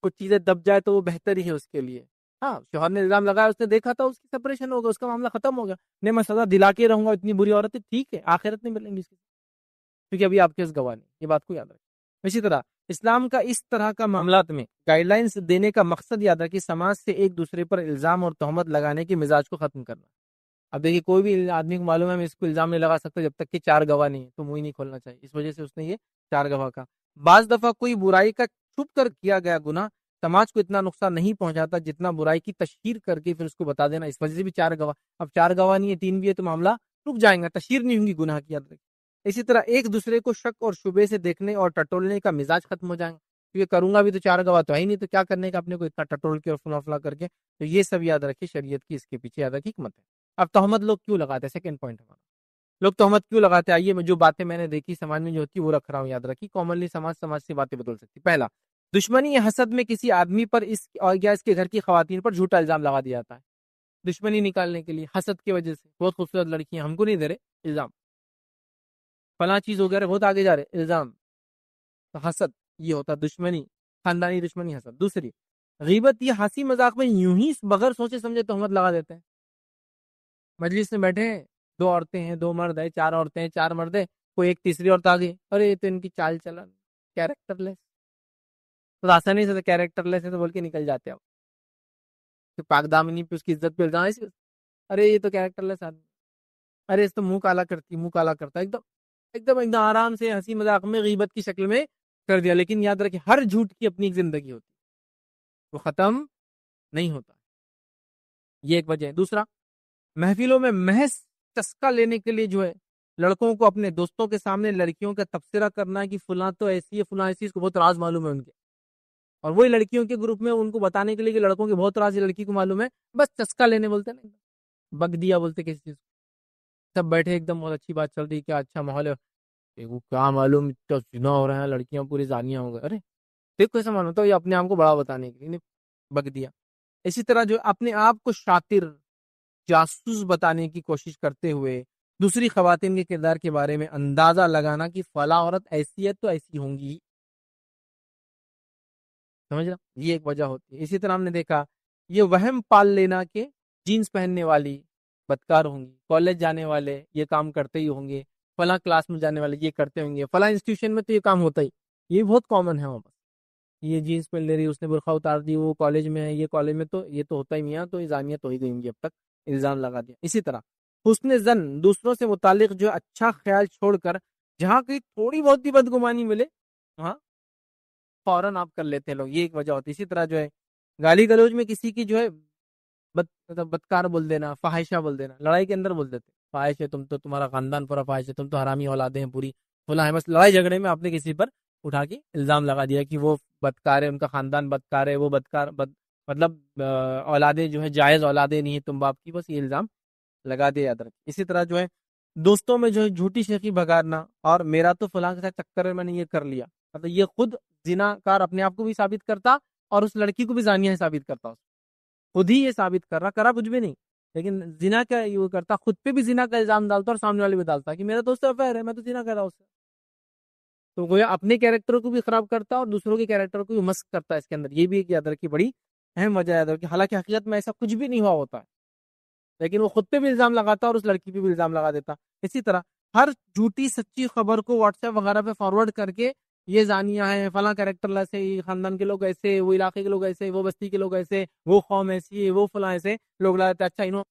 B: کچھ چیزیں دب جائے تو وہ بہتر ہی ہے اس کے لیے، ہاں شوہر نے الزام لگایا، اس نے دیکھا تھا اس کی سپریشن ہوگا، اس کا معاملہ ختم ہو گیا، نہیں میں سزا دلا کے رہوں گا، اتنی بری عورت ہے، ٹھیک ہے، آخرت نہیں ملیں گی اس کی، کیونکہ ابھی آپ کے اس گواہ نہیں، یہ بات کو یاد رکھیں۔ اسی طرح اسلام کا اس طرح کا معاملات میں گائیڈ لائنس دینے کا مقصد یاد رکھیں سماج سے ایک دوسرے پر الزام اور تہمت لگانے کے مزاج کو ختم کرنا۔ اب دیکھیے کوئی بھی آدمی کو معلوم ہے میں اس کو الزام نہیں لگا سکتا جب تک کہ 4 گواہ نہیں ہے، تو منہ ہی نہیں کھولنا چاہیے، اس وجہ سے اس نے یہ 4 گواہ کا، بعض دفعہ کوئی برائی کا چھپ کر کیا گیا گناہ سماج کو اتنا نقصان نہیں پہنچاتا جتنا برائی کی تشہیر کر کے پھر اس کو بتا دینا، اس وجہ سے بھی 4 گواہ، اب 4 گواہ نہیں ہے 3 بھی ہے تو معاملہ رک جائیں گا، تشہیر نہیں ہوں گی گناہ کی، یاد رکھیں۔ اسی طرح ایک دوسرے کو شک اور شبے سے دیکھنے اور ٹٹولنے کا مزاج ختم ہو جائیں گا، کیونکہ کروں گا بھی تو 4 گواہ تو ہے ہی نہیں، تو کیا کرنے کا اپنے کو اتنا ٹٹول کے اور فلا فلا کر کے، تو یہ سب یاد رکھیں شریعت کی اس کے پیچھے یاد رکھیں حکمت ہے۔ اب تہمت لوگ کیوں لگاتے ہیں، سیکنڈ پوائنٹ ہمارا، لوگ تہمت کیوں لگاتے ہیں، آئیے میں جو باتیں میں نے دیکھی سماج میں جو ہوتی ہے وہ رکھ رہا ہوں، یاد رکھیے کامنلی سماج سے باتیں بدل سکتی۔ پہلا، دشمنی یا حسد میں کسی آدمی پر اس اور یا اس کے گھر کی خواتین پر جھوٹا الزام لگا دیا جاتا ہے، دشمنی نکالنے کے لیے، حسد کی وجہ سے، بہت خوبصورت لڑکیاں ہم کو نہیں دے رہے الزام، فلاں چیز وغیرہ بہت آگے جا رہے الزام، تو حسد یہ ہوتا دشمنی، خاندانی دشمنی حسد۔ دوسری، غیبت یا ہنسی مذاق میں یوں ہی بغیر سوچے سمجھے تہمت لگا دیتے ہیں، مجلس میں بیٹھے ہیں، 2 عورتیں ہیں، 2 مرد ہیں، 4 عورتیں ہیں، 4 مرد ہیں، کوئی ایک تیسری عورت آ گئی، ارے یہ تو ان کی چال چلن کیریکٹر لیس، تو آسانی سے کیریکٹر لیس ہے تو بول کے نکل جاتے ہیں، پاک دامنی پہ اس کی عزت پہ الزام، ارے یہ تو کیریکٹر لیس آدمی، ارے اس تو منہ کالا کرتی، منہ کالا کرتا، ایک دم آرام سے ہنسی مذاق میں غیبت کی شکل میں کر دیا، لیکن یاد رکھیں ہر جھوٹ کی اپنی ایک زندگی ہوتی ہے، وہ ختم نہیں ہوتا، یہ ایک وجہ ہے۔ دوسرا، محفلوں میں محض چسکا لینے کے لیے جو ہے لڑکوں کو اپنے دوستوں کے سامنے لڑکیوں کا تبصرہ کرنا ہے کہ فلاں تو ایسی ہے، فلاں ایسی، اس کو بہت راز معلوم ہے ان کے، اور وہی لڑکیوں کے گروپ میں ان کو بتانے کے لیے کہ لڑکوں کے بہت راز لڑکی کو معلوم ہے، بس چسکا لینے بولتے ہیں نا، بگ دیا بولتے کسی چیز، سب بیٹھے ایک دم بہت اچھی بات چل رہی، کیا اچھا ماحول ہے، وہ کیا معلوم زنا ہو رہا ہے، لڑکیاں پوری زانیاں ہو گئے، ارے دیکھو ایسا معلوم ہوتا ہے یہ اپنے آپ کو بڑا بتانے کے لیے بگ دیا۔ اسی طرح جو اپنے آپ کو شاطر جاسوس بتانے کی کوشش کرتے ہوئے دوسری خواتین کے کردار کے بارے میں اندازہ لگانا کہ فلاں عورت ایسی ہے تو ایسی ہوں گی، سمجھ رہا، یہ ایک وجہ ہوتی ہے۔ اسی طرح ہم نے دیکھا یہ وہم پال لینا کہ جینس پہننے والی بدکار ہوں گی، کالج جانے والے یہ کام کرتے ہی ہوں گے، فلاں کلاس میں جانے والے یہ کرتے ہوں گے، فلاں انسٹیٹیوشن میں تو یہ کام ہوتا ہی، یہ بہت کامن ہے وہاں پر۔ یہ جینس پہن لے رہی، اس نے برقع اتار دی، وہ کالج میں ہے، یہ کالج میں تو یہ تو ہوتا ہی نہیں ہے، تو یہ زانیہ تو ہی گئی ہوں گی، اب تک الزام لگا دیا۔ اسی طرح حسن زن، دوسروں سے متعلق جو اچھا خیال چھوڑ کر جہاں کہیں تھوڑی بہت بھی بدگمانی ملے وہاں فوراً آپ کر لیتے ہیں لوگ، یہ ایک وجہ ہوتی ہے۔ اسی طرح جو ہے گالی گلوچ میں کسی کی جو ہے مطلب بدکار بول دینا، فاحشہ بول دینا، لڑائی کے اندر بول دیتے فاحش ہے تم تو، تمہارا خاندان پورا فاحش ہے، تم تو حرامی اولادیں ہیں پوری، فلاں ہے، بس لڑائی جھگڑے میں آپ نے کسی پر اٹھا کے الزام لگا دیا کہ وہ بدکار ہے، ان کا خاندان بدکار ہے، وہ مطلب اولادیں جو ہے جائز اولادیں نہیں ہیں تم باپ کی، بس یہ الزام لگا دیا یاد رکھ۔ اسی طرح جو ہے دوستوں میں جو ہے جھوٹی شیخی بگاڑنا، اور میرا تو فلاں کے ساتھ چکر ہے میں نے یہ کر لیا، مطلب یہ خود زنا کار اپنے آپ کو بھی ثابت کرتا اور اس لڑکی کو بھی زانیہ ثابت کرتا، خود ہی یہ ثابت کر رہا، کرا کچھ بھی نہیں، لیکن زنا کا یہ کرتا، خود پہ بھی زنا کا الزام ڈالتا اور سامنے والے بھی ڈالتا کہ میرا دوست افیئر ہے، میں تو زنا کر رہا ہوں اس سے، تو گویا اپنے کیریکٹر کو بھی خراب کرتا اور دوسروں کے کیریکٹر کو بھی مسخ کرتا ہے اس کے اندر۔ یہ بھی ایک یاد رکھی بڑی اہم وجہ یاد رکھی، حالانکہ حقیقت میں ایسا کچھ بھی نہیں ہوا ہوتا ہے، لیکن وہ خود پہ بھی الزام لگاتا اور اس لڑکی پہ بھی الزام لگا دیتا۔ اسی طرح ہر جھوٹی سچی خبر کو واٹس ایپ وغیرہ پہ فارورڈ کر کے یہ زانیہ ہے، فلاں کیریکٹر ایسے، یہ خاندان کے لوگ ایسے، وہ علاقے کے لوگ ایسے، وہ بستی کے لوگ ایسے، وہ قوم ایسی ہے، وہ فلاں ایسے، لوگ لگاتے اچھا انہوں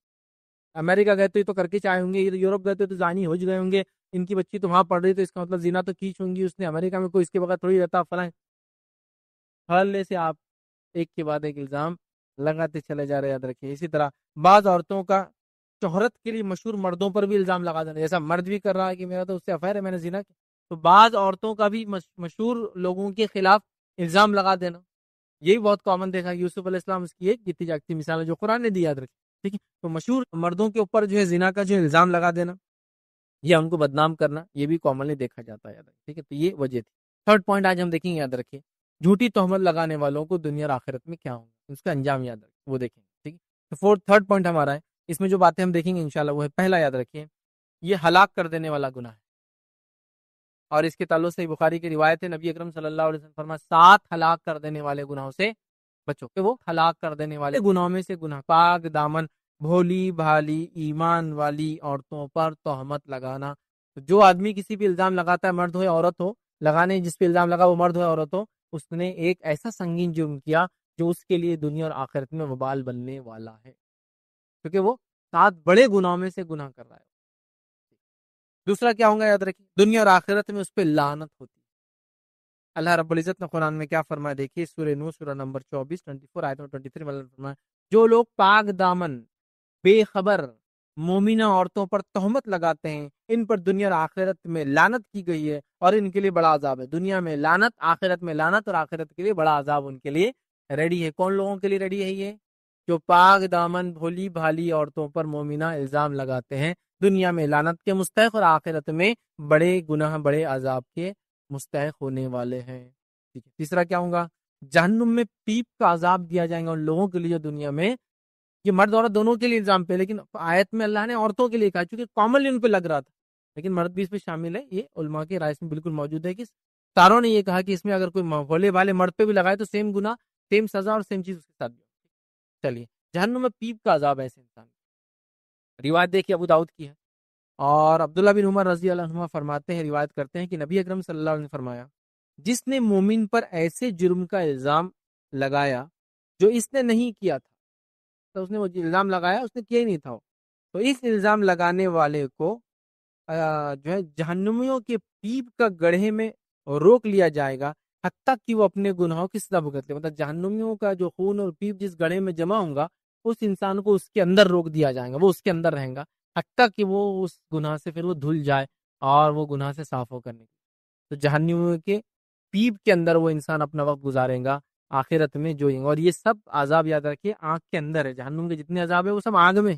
B: امریکہ گئے تو یہ تو کر کے چاہے ہوں گے، یہ یورپ گئے تو زانی ہو گئے ہوں گے، ان کی بچی تو وہاں پڑھ رہی تو اس کا مطلب زنا تو کیچ ہوں گی، اس نے امریکہ میں کوئی اس کے بغیر تھوڑی رہتا فلاں، حوالے سے آپ ایک کے بعد ایک الزام لگاتے چلے جا رہے، یاد رکھیے۔ اسی طرح بعض عورتوں کا شہرت کے لیے مشہور مردوں پر بھی الزام لگا دینا، جیسا مرد بھی کر رہا ہے کہ میرا تو اس سے افیئر ہے، میں نے زنا کیا، تو بعض عورتوں کا بھی مشہور لوگوں کے خلاف الزام لگا دینا، یہی بہت کامن دیکھا۔ یوسف علیہ السلام اس کی ایک جیتی جاگتی مثال ہے جو قرآن نے دی، یاد رکھی، ٹھیک ہے۔ تو مشہور مردوں کے اوپر جو ہے زنا کا جو الزام لگا دینا یا ان کو بدنام کرنا، یہ بھی کامنلی دیکھا جاتا ہے، یاد رکھیں، ٹھیک ہے۔ تو یہ وجہ تھی۔ تھرڈ پوائنٹ آج ہم دیکھیں گے، یاد رکھیں، جھوٹی تہمت لگانے والوں کو دنیا اور آخرت میں کیا ہوگا، اس کا انجام یاد رکھیں، وہ دیکھیں گے، ٹھیک ہے۔ تو تھرڈ پوائنٹ ہمارا ہے، اس میں جو باتیں ہم دیکھیں گے انشاءاللہ وہ ہے، پہلا یاد رکھیں، یہ ہلاک کر دینے والا گناہ ہے، اور اس کے تعلق سے بخاری کی روایت ہے، نبی اکرم صلی اللہ علیہ وسلم فرمایا 7 ہلاک کر دینے والے گناہوں سے بچو، کہ وہ ہلاک کر دینے والے گناہوں میں سے گناہ، پاک دامن بھولی بھالی ایمان والی عورتوں پر تہمت لگانا۔ تو جو آدمی کسی پہ الزام لگاتا ہے، مرد ہو یا عورت ہو، لگانے جس پہ الزام لگا وہ مرد ہو یا عورت ہو، اس نے ایک ایسا سنگین جرم کیا جو اس کے لیے دنیا اور آخرت میں وبال بننے والا ہے، کیونکہ وہ 7 بڑے گناہوں میں سے گناہ کر رہا ہے۔ دوسرا کیا ہوگا، یاد رکھیں، دنیا اور آخرت میں اس پہ لعنت ہوتی ہے۔ اللہ رب العزت نے قرآن میں کیا فرمایا، دیکھیے سورہ نور سورہ نمبر 24 آیت 23 میں فرمایا، جو لوگ پاک دامن بے خبر مومنہ عورتوں پر تہمت لگاتے ہیں، ان پر دنیا اور آخرت میں لعنت کی گئی ہے اور ان کے لیے بڑا عذاب ہے۔ دنیا میں لعنت، آخرت میں لعنت، اور آخرت کے لیے بڑا عذاب ان کے لیے ریڈی ہے۔ کون لوگوں کے لیے ریڈی ہے؟ یہ جو پاک دامن بھولی بھالی عورتوں پر مومنہ الزام لگاتے ہیں، دنیا میں لعنت کے مستحق اور آخرت میں بڑے گناہ بڑے عذاب کے مستحق ہونے والے ہیں۔ تیسرا کیا ہوگا، جہنم میں پیپ کا عذاب دیا جائے گا ان لوگوں کے لیے جو دنیا میں، یہ مرد عورت دونوں کے لیے الزام پہ، لیکن آیت میں اللہ نے عورتوں کے لیے کہا چونکہ کامنلی ان پہ لگ رہا تھا، لیکن مرد بھی اس پہ شامل ہے۔ یہ علماء کی رائے میں بالکل موجود ہے کہ تاروں نے یہ کہا کہ اس میں اگر کوئی بھولے والے مرد پہ بھی لگائے تو سیم گناہ، سیم سزا اور سیم چیز اس کے ساتھ بھی۔ چلیے، جہنم میں پیپ کا عذاب ہے ایسے انسان، روایت دیکھیے ابو داؤد کی ہے، اور عبداللہ بن عمر رضی اللہ عنہ فرماتے ہیں، روایت کرتے ہیں کہ نبی اکرم صلی اللہ علیہ وسلم نے فرمایا، جس نے مومن پر ایسے جرم کا الزام لگایا جو اس نے نہیں کیا تھا، تو اس نے وہ الزام لگایا اس نے کیا ہی نہیں تھا، تو اس الزام لگانے والے کو جو ہے جہنمیوں کے پیپ کا گڑھے میں روک لیا جائے گا حتیٰ کہ وہ اپنے گناہوں کی سزا بھگت لے۔ مطلب جہنمیوں کا جو خون اور پیپ جس گڑھے میں جمع ہوگا، اس انسان کو اس کے اندر روک دیا جائے گا، وہ اس کے اندر رہیں گا حتیٰ کہ وہ اس گناہ سے پھر وہ دھل جائے اور وہ گناہ سے صاف ہو کرنے کی۔ تو جہنمیوں کے پیپ کے اندر وہ انسان اپنا وقت گزارے گا آخرت میں جو، اور یہ سب عذاب یاد رکھیے آنکھ کے اندر ہے، جہنم کے جتنے عذاب ہے وہ سب آگ میں،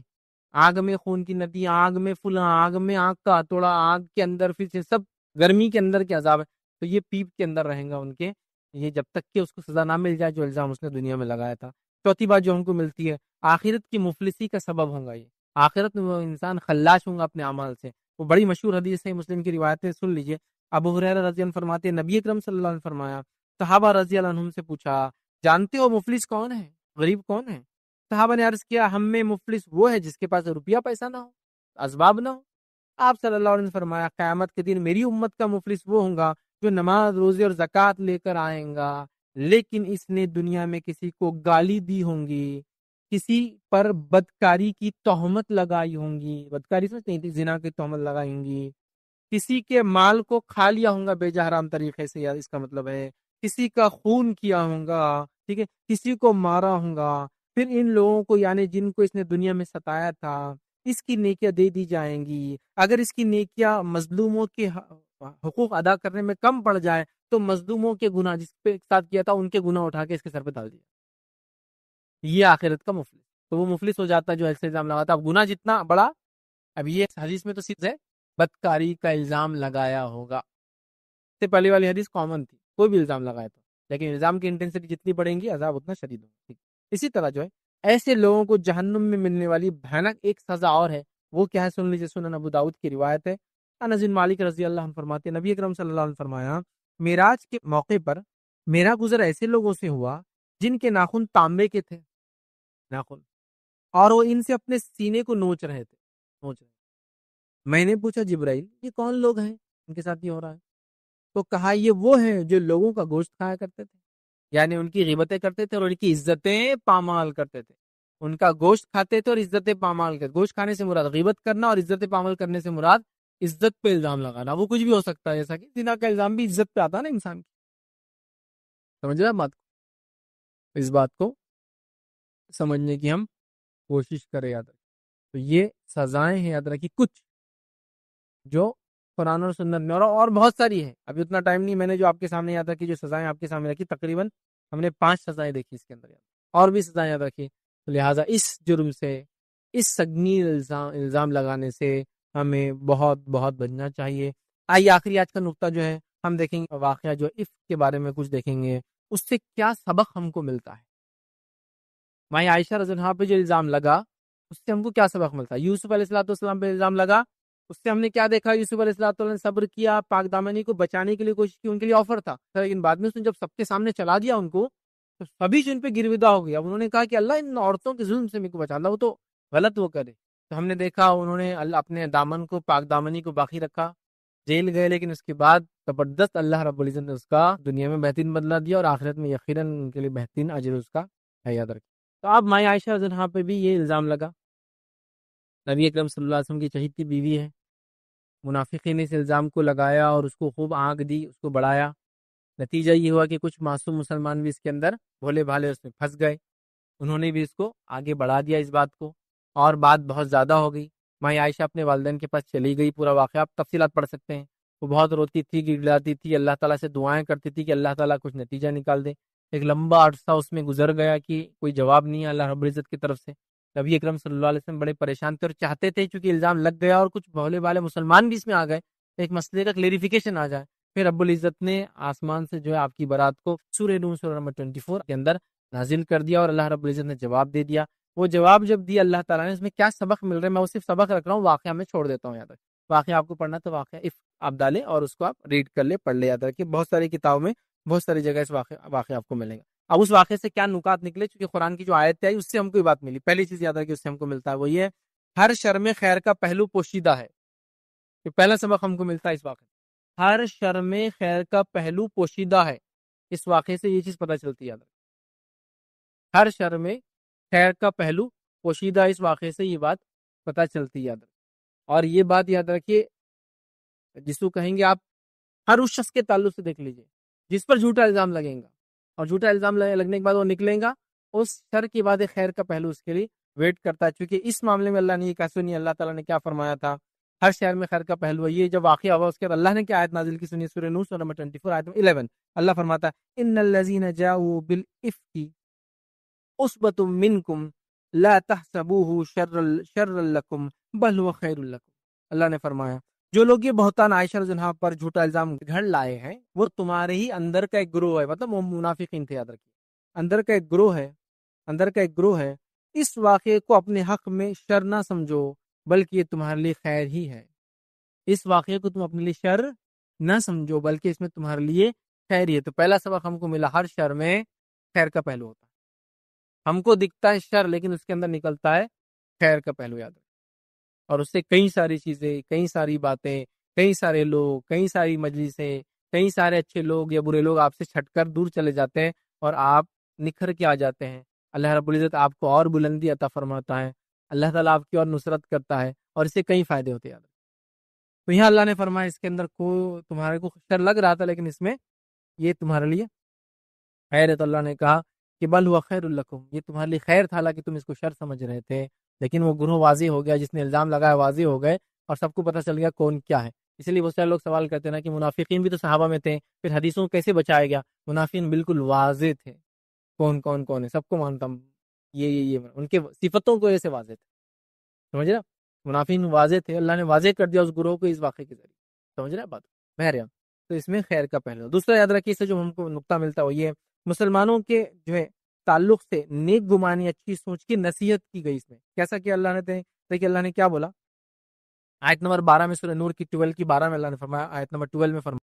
B: آگ میں خون کی ندی، آگ میں فلاں، آگ میں آگ کا ہتھوڑا، آگ کے اندر پھر سے سب گرمی کے اندر کے عذاب ہے، تو یہ پیپ کے اندر رہیں گا ان کے، یہ جب تک کہ اس کو سزا نہ مل جائے جو الزام اس نے دنیا میں لگایا تھا۔ چوتھی بات جو ہم کو ملتی ہے، آخرت کی مفلسی کا سبب ہوگا، یہ آخرت میں وہ انسان خلاش ہوں گا اپنے اعمال سے، وہ بڑی مشہور حدیث ہے، مسلم کی روایت ہے، سن لیجئے۔ ابو ہریرہ رضی اللہ عنہ فرماتے ہیں نبی اکرم صلی اللہ علیہ وسلم نے فرمایا، صحابہ رضی اللہ عنہم سے پوچھا جانتے ہو مفلس کون ہے، غریب کون ہے؟ صحابہ نے عرض کیا ہم میں مفلس وہ ہے جس کے پاس روپیہ پیسہ نہ ہو، اسباب نہ ہو۔ آپ صلی اللہ علیہ وسلم نے فرمایا قیامت کے دن میری امت کا مفلس وہ ہوگا جو نماز روزے اور زکوٰۃ لے کر آئیں گا، لیکن اس نے دنیا میں کسی کو گالی دی ہوں گی، کسی پر بدکاری کی تہمت لگائی ہوں گی، بدکاری سمجھتے ہیں زنا کی تہمت لگائی ہوں گی، کسی کے مال کو کھا لیا ہوں گا بے جا حرام طریقے سے، یا اس کا مطلب ہے کسی کا خون کیا ہوں گا، ٹھیک ہے، کسی کو مارا ہوں گا، پھر ان لوگوں کو یعنی جن کو اس نے دنیا میں ستایا تھا اس کی نیکیاں دے دی جائیں گی، اگر اس کی نیکیاں مظلوموں کے حقوق ادا کرنے میں کم پڑ جائے تو مظلوموں کے گناہ جس پہ ساتھ کیا تھا ان کے گناہ اٹھا کے اس کے سر پہ ڈال دیا، یہ آخرت کا مفلس۔ تو وہ مفلس ہو جاتا ہے جو ایسے الزام لگاتا ہے۔ اب گناہ جتنا بڑا، اب یہ حدیث میں تو صرف ہے بدکاری کا الزام لگایا ہوگا، اس سے پہلے والی حدیث کامن تھی، کوئی بھی الزام لگایا تو، لیکن الزام کی انٹینسٹی جتنی بڑھیں گی عذاب اتنا شدید ہوگا۔ اسی طرح جو ہے ایسے لوگوں کو جہنم میں ملنے والی بھیانک ایک سزا اور ہے، وہ کیا ہے سن لیجیے، سنن ابو داؤد کی روایت ہے، انس بن مالک رضی اللہ عنہ فرماتے ہیں نبی اکرم صلی اللہ علیہ وسلم فرمایا معراج کے موقع پر میرا گزر ایسے لوگوں سے ہوا جن کے ناخن تانبے کے تھے، ناخن، اور وہ ان سے اپنے سینے کو نوچ رہے تھے۔ میں نے پوچھا جبرائیل یہ کون لوگ ہیں ان کے ساتھ یہ ہو رہا ہے؟ تو کہا یہ وہ ہیں جو لوگوں کا گوشت کھایا کرتے تھے، یعنی ان کی غیبتیں کرتے تھے اور ان کی عزتیں پامال کرتے تھے، ان کا گوشت کھاتے تھے اور عزتیں پامال کرتے۔ گوشت کھانے سے مراد غیبت کرنا اور عزتیں پامال کرنے سے مراد عزت پہ الزام لگانا، وہ کچھ بھی ہو سکتا ہے، جیسا کہ زنا کا الزام بھی عزت پہ آتا ہے نا انسان کی، سمجھ رہے بات کو؟ اس بات کو سمجھنے کی ہم کوشش کریں، یاد رکھیں۔ تو یہ سزائیں ہیں یاد رکھیں کچھ جو قرآن اور سنت میں، اور بہت ساری ہے، ابھی اتنا ٹائم نہیں، میں نے جو آپ کے سامنے یاد رکھی، جو سزائیں آپ کے سامنے رکھی، تقریباً ہم نے 5 سزائیں دیکھی اس کے اندر، اور بھی سزائیں یاد رکھی، تو لہٰذا اس جرم سے، اس سنگین الزام لگانے سے ہمیں بہت بہت بچنا چاہیے۔ آئیے آخری آج کا نقطہ جو ہے ہم دیکھیں گے، واقعہ جو عفق کے بارے میں کچھ دیکھیں گے، اس سے کیا سبق ہم کو ملتا ہے۔ ماں عائشہ رضی اللہ عنہا پہ جو الزام لگا اس سے ہم کو کیا سبق ملتا ہے؟ یوسف علیہ السلام پہ الزام لگا، اس سے ہم نے کیا دیکھا؟ یوسف علیہ السلام نے صبر کیا، پاک دامنی کو بچانے کے لیے کوشش کی، ان کے لیے آفر تھا، لیکن بعد میں اس نے جب سب کے سامنے چلا دیا ان کو، تو سبھی ان پہ گرویدا ہو گیا۔ انہوں نے کہا کہ اللہ ان عورتوں کے ظلم سے میرے کو بچا، اللہ وہ تو غلط وہ کرے۔ تو ہم نے دیکھا انہوں نے اپنے دامن کو، پاک دامنی کو باقی رکھا، جیل گئے، لیکن اس کے بعد زبردست اللہ رب العزت نے اس کا دنیا میں بہترین بدلہ دیا، اور آخرت میں یقیناً ان کے لیے بہترین اجر اس کا ہے، یاد رکھیں۔ تو اب ماں عائشہ رضی اللہ عنہا پہ بھی یہ الزام لگا، نبی اکرم صلی اللہ علیہ وسلم کی چہیتی بیوی ہے، منافقین نے اس الزام کو لگایا اور اس کو خوب آنکھ دی، اس کو بڑھایا، نتیجہ یہ ہوا کہ کچھ معصوم مسلمان بھی اس کے اندر بھولے بھالے اس میں پھنس گئے، انہوں نے بھی اس کو آگے بڑھا دیا اس بات کو، اور بات بہت زیادہ ہو گئی۔ ماں عائشہ اپنے والدین کے پاس چلی گئی، پورا واقعہ آپ تفصیلات پڑھ سکتے ہیں، وہ بہت روتی تھی، گڑگڑاتی تھی، اللہ تعالیٰ سے دعائیں کرتی تھی کہ اللہ تعالیٰ کچھ نتیجہ نکال دے۔ ایک لمبا عرصہ اس میں گزر گیا کہ کوئی جواب نہیں ہے اللہ رب العزت کی طرف سے۔ نبی اکرم صلی اللہ علیہ وسلم بڑے پریشان تھے اور چاہتے تھے چونکہ الزام لگ گیا اور کچھ بھولے بھالے مسلمان بھی اس میں آ گئے، ایک مسئلے کا کلیریفیکیشن آ جائے۔ پھر رب العزت نے آسمان سے جو ہے آپ کی برات کو سورہ نور سورہ نمبر 24 کے اندر نازل کر دیا، اور اللہ رب العزت نے جواب دے دیا۔ وہ جواب جب دیا اللہ تعالیٰ نے، اس میں کیا سبق مل رہا ہے، میں وہ صرف سبق رکھ رہا ہوں، واقعہ میں چھوڑ دیتا ہوں، یاد رکھ۔ واقعہ آپ کو پڑھنا تو واقعہ آپ ڈالیں اور اس کو آپ ریڈ کر لیں، پڑھ لیں، یاد رکھیں، بہت ساری کتابوں میں بہت ساری جگہ اس واقعہ آپ کو ملے گا۔ اب اس واقعے سے کیا نکات نکلے، چونکہ قرآن کی جو آیت آئی اس سے ہم کو یہ بات ملی، پہلی چیز یاد رکھیں اس سے ہم کو ملتا ہے وہ یہ ہے، ہر شر میں خیر کا پہلو پوشیدہ ہے۔ یہ پہلا سبق ہم کو ملتا ہے اس واقعے، ہر شر میں خیر کا پہلو پوشیدہ ہے، اس واقعے سے یہ چیز پتہ چلتی ہے، یاد رکھیں، ہر شر میں خیر کا پہلو پوشیدہ ہے، اس واقعے سے یہ بات پتہ چلتی ہے، یاد رکھیں۔ اور یہ بات یاد رکھیے، جس کو کہیں گے آپ ہر اس شخص کے تعلق سے دیکھ لیجئے جس پر جھوٹا الزام لگے گا، اور جھوٹا الزام لگنے کے بعد وہ نکلے گا، اس شر کے بعد خیر کا پہلو اس کے لیے ویٹ کرتا ہے، چونکہ اس معاملے میں اللہ نے یہ کہا سنی، اللہ تعالیٰ نے کیا فرمایا تھا، ہر شہر میں خیر کا پہلو ہے۔ یہ جب واقعہ ہوا اس کے بعد اللہ نے کیا آیت نازل کی سنی، سورہ نور سورہ نمبر 24 آیت 11، اللہ فرماتا ہے ان الذین جاؤوا بالافک عصبۃ منکم لا تحسبوه شرا لکم بل هو خیر لکم، اللہ نے فرمایا جو لوگ یہ بہتان عائشہ رضی اللہ عنہا پر جھوٹا الزام گھڑ لائے ہیں وہ تمہارے ہی اندر کا ایک گروہ ہے، مطلب وہ منافقین تھے، یاد رکھیے، اندر کا ایک گروہ ہے، اندر کا ایک گروہ ہے، اس واقعے کو اپنے حق میں شر نہ سمجھو بلکہ یہ تمہارے لیے خیر ہی ہے۔ اس واقعے کو تم اپنے لیے شر نہ سمجھو بلکہ اس میں تمہارے لیے خیر ہی ہے۔ تو پہلا سبق ہم کو ملا، ہر شر میں خیر کا پہلو ہوتا ہے۔ ہم کو دکھتا ہے شر لیکن اس کے اندر نکلتا ہے خیر کا پہلو، یاد رکھیں۔ اور اس سے کئی ساری چیزیں، کئی ساری باتیں، کئی سارے لوگ، کئی ساری مجلسیں، کئی سارے اچھے لوگ یا برے لوگ آپ سے چھٹ کر دور چلے جاتے ہیں اور آپ نکھر کے آ جاتے ہیں۔ اللہ رب العزت آپ کو اور بلندی عطا فرماتا ہے، اللہ تعالیٰ آپ کی اور نصرت کرتا ہے، اور اس سے کئی فائدے ہوتے ہیں۔ تو یہاں اللہ نے فرمایا اس کے اندر کو تمہارے کو شر لگ رہا تھا لیکن اس میں یہ تمہارے لیے خیر ہے۔ تو اللہ نے کہا کہ بل ہوا خیر لکم، یہ تمہارے لیے خیر تھا، حالانکہ تم اس کو شر سمجھ رہے تھے، لیکن وہ گروہ واضح ہو گیا، جس نے الزام لگایا واضح ہو گئے اور سب کو پتہ چل گیا کون کیا ہے۔ اسی لیے بہت سارے لوگ سوال کرتے ہیں نا کہ منافقین بھی تو صحابہ میں تھے، پھر حدیثوں کو کیسے بچایا گیا؟ منافقین بالکل واضح تھے، کون ہے سب کو مانتا ہوں، یہ ان کے صفتوں کو ایسے واضح تھے، سمجھ رہے؟ منافقین واضح تھے، اللہ نے واضح کر دیا اس گروہ کو اس واقعے کے ذریعے، سمجھ رہے بات؟ بہرحال تو اس میں خیر کا پہلو۔ دوسرا یاد رکھیے، اس سے جو ہم کو نقطہ ملتا ہے وہ یہ ہے، مسلمانوں کے جو ہے تعلق سے نیک گمانی، اچھی سوچ کی نصیحت کی گئی اس میں۔ کیسا کہ اللہ نے دیکھیے اللہ نے کیا بولا آیت نمبر 12 میں، سورہ نور کی 12 کی 12 میں اللہ نے فرمایا، آیت نمبر 12 میں فرمایا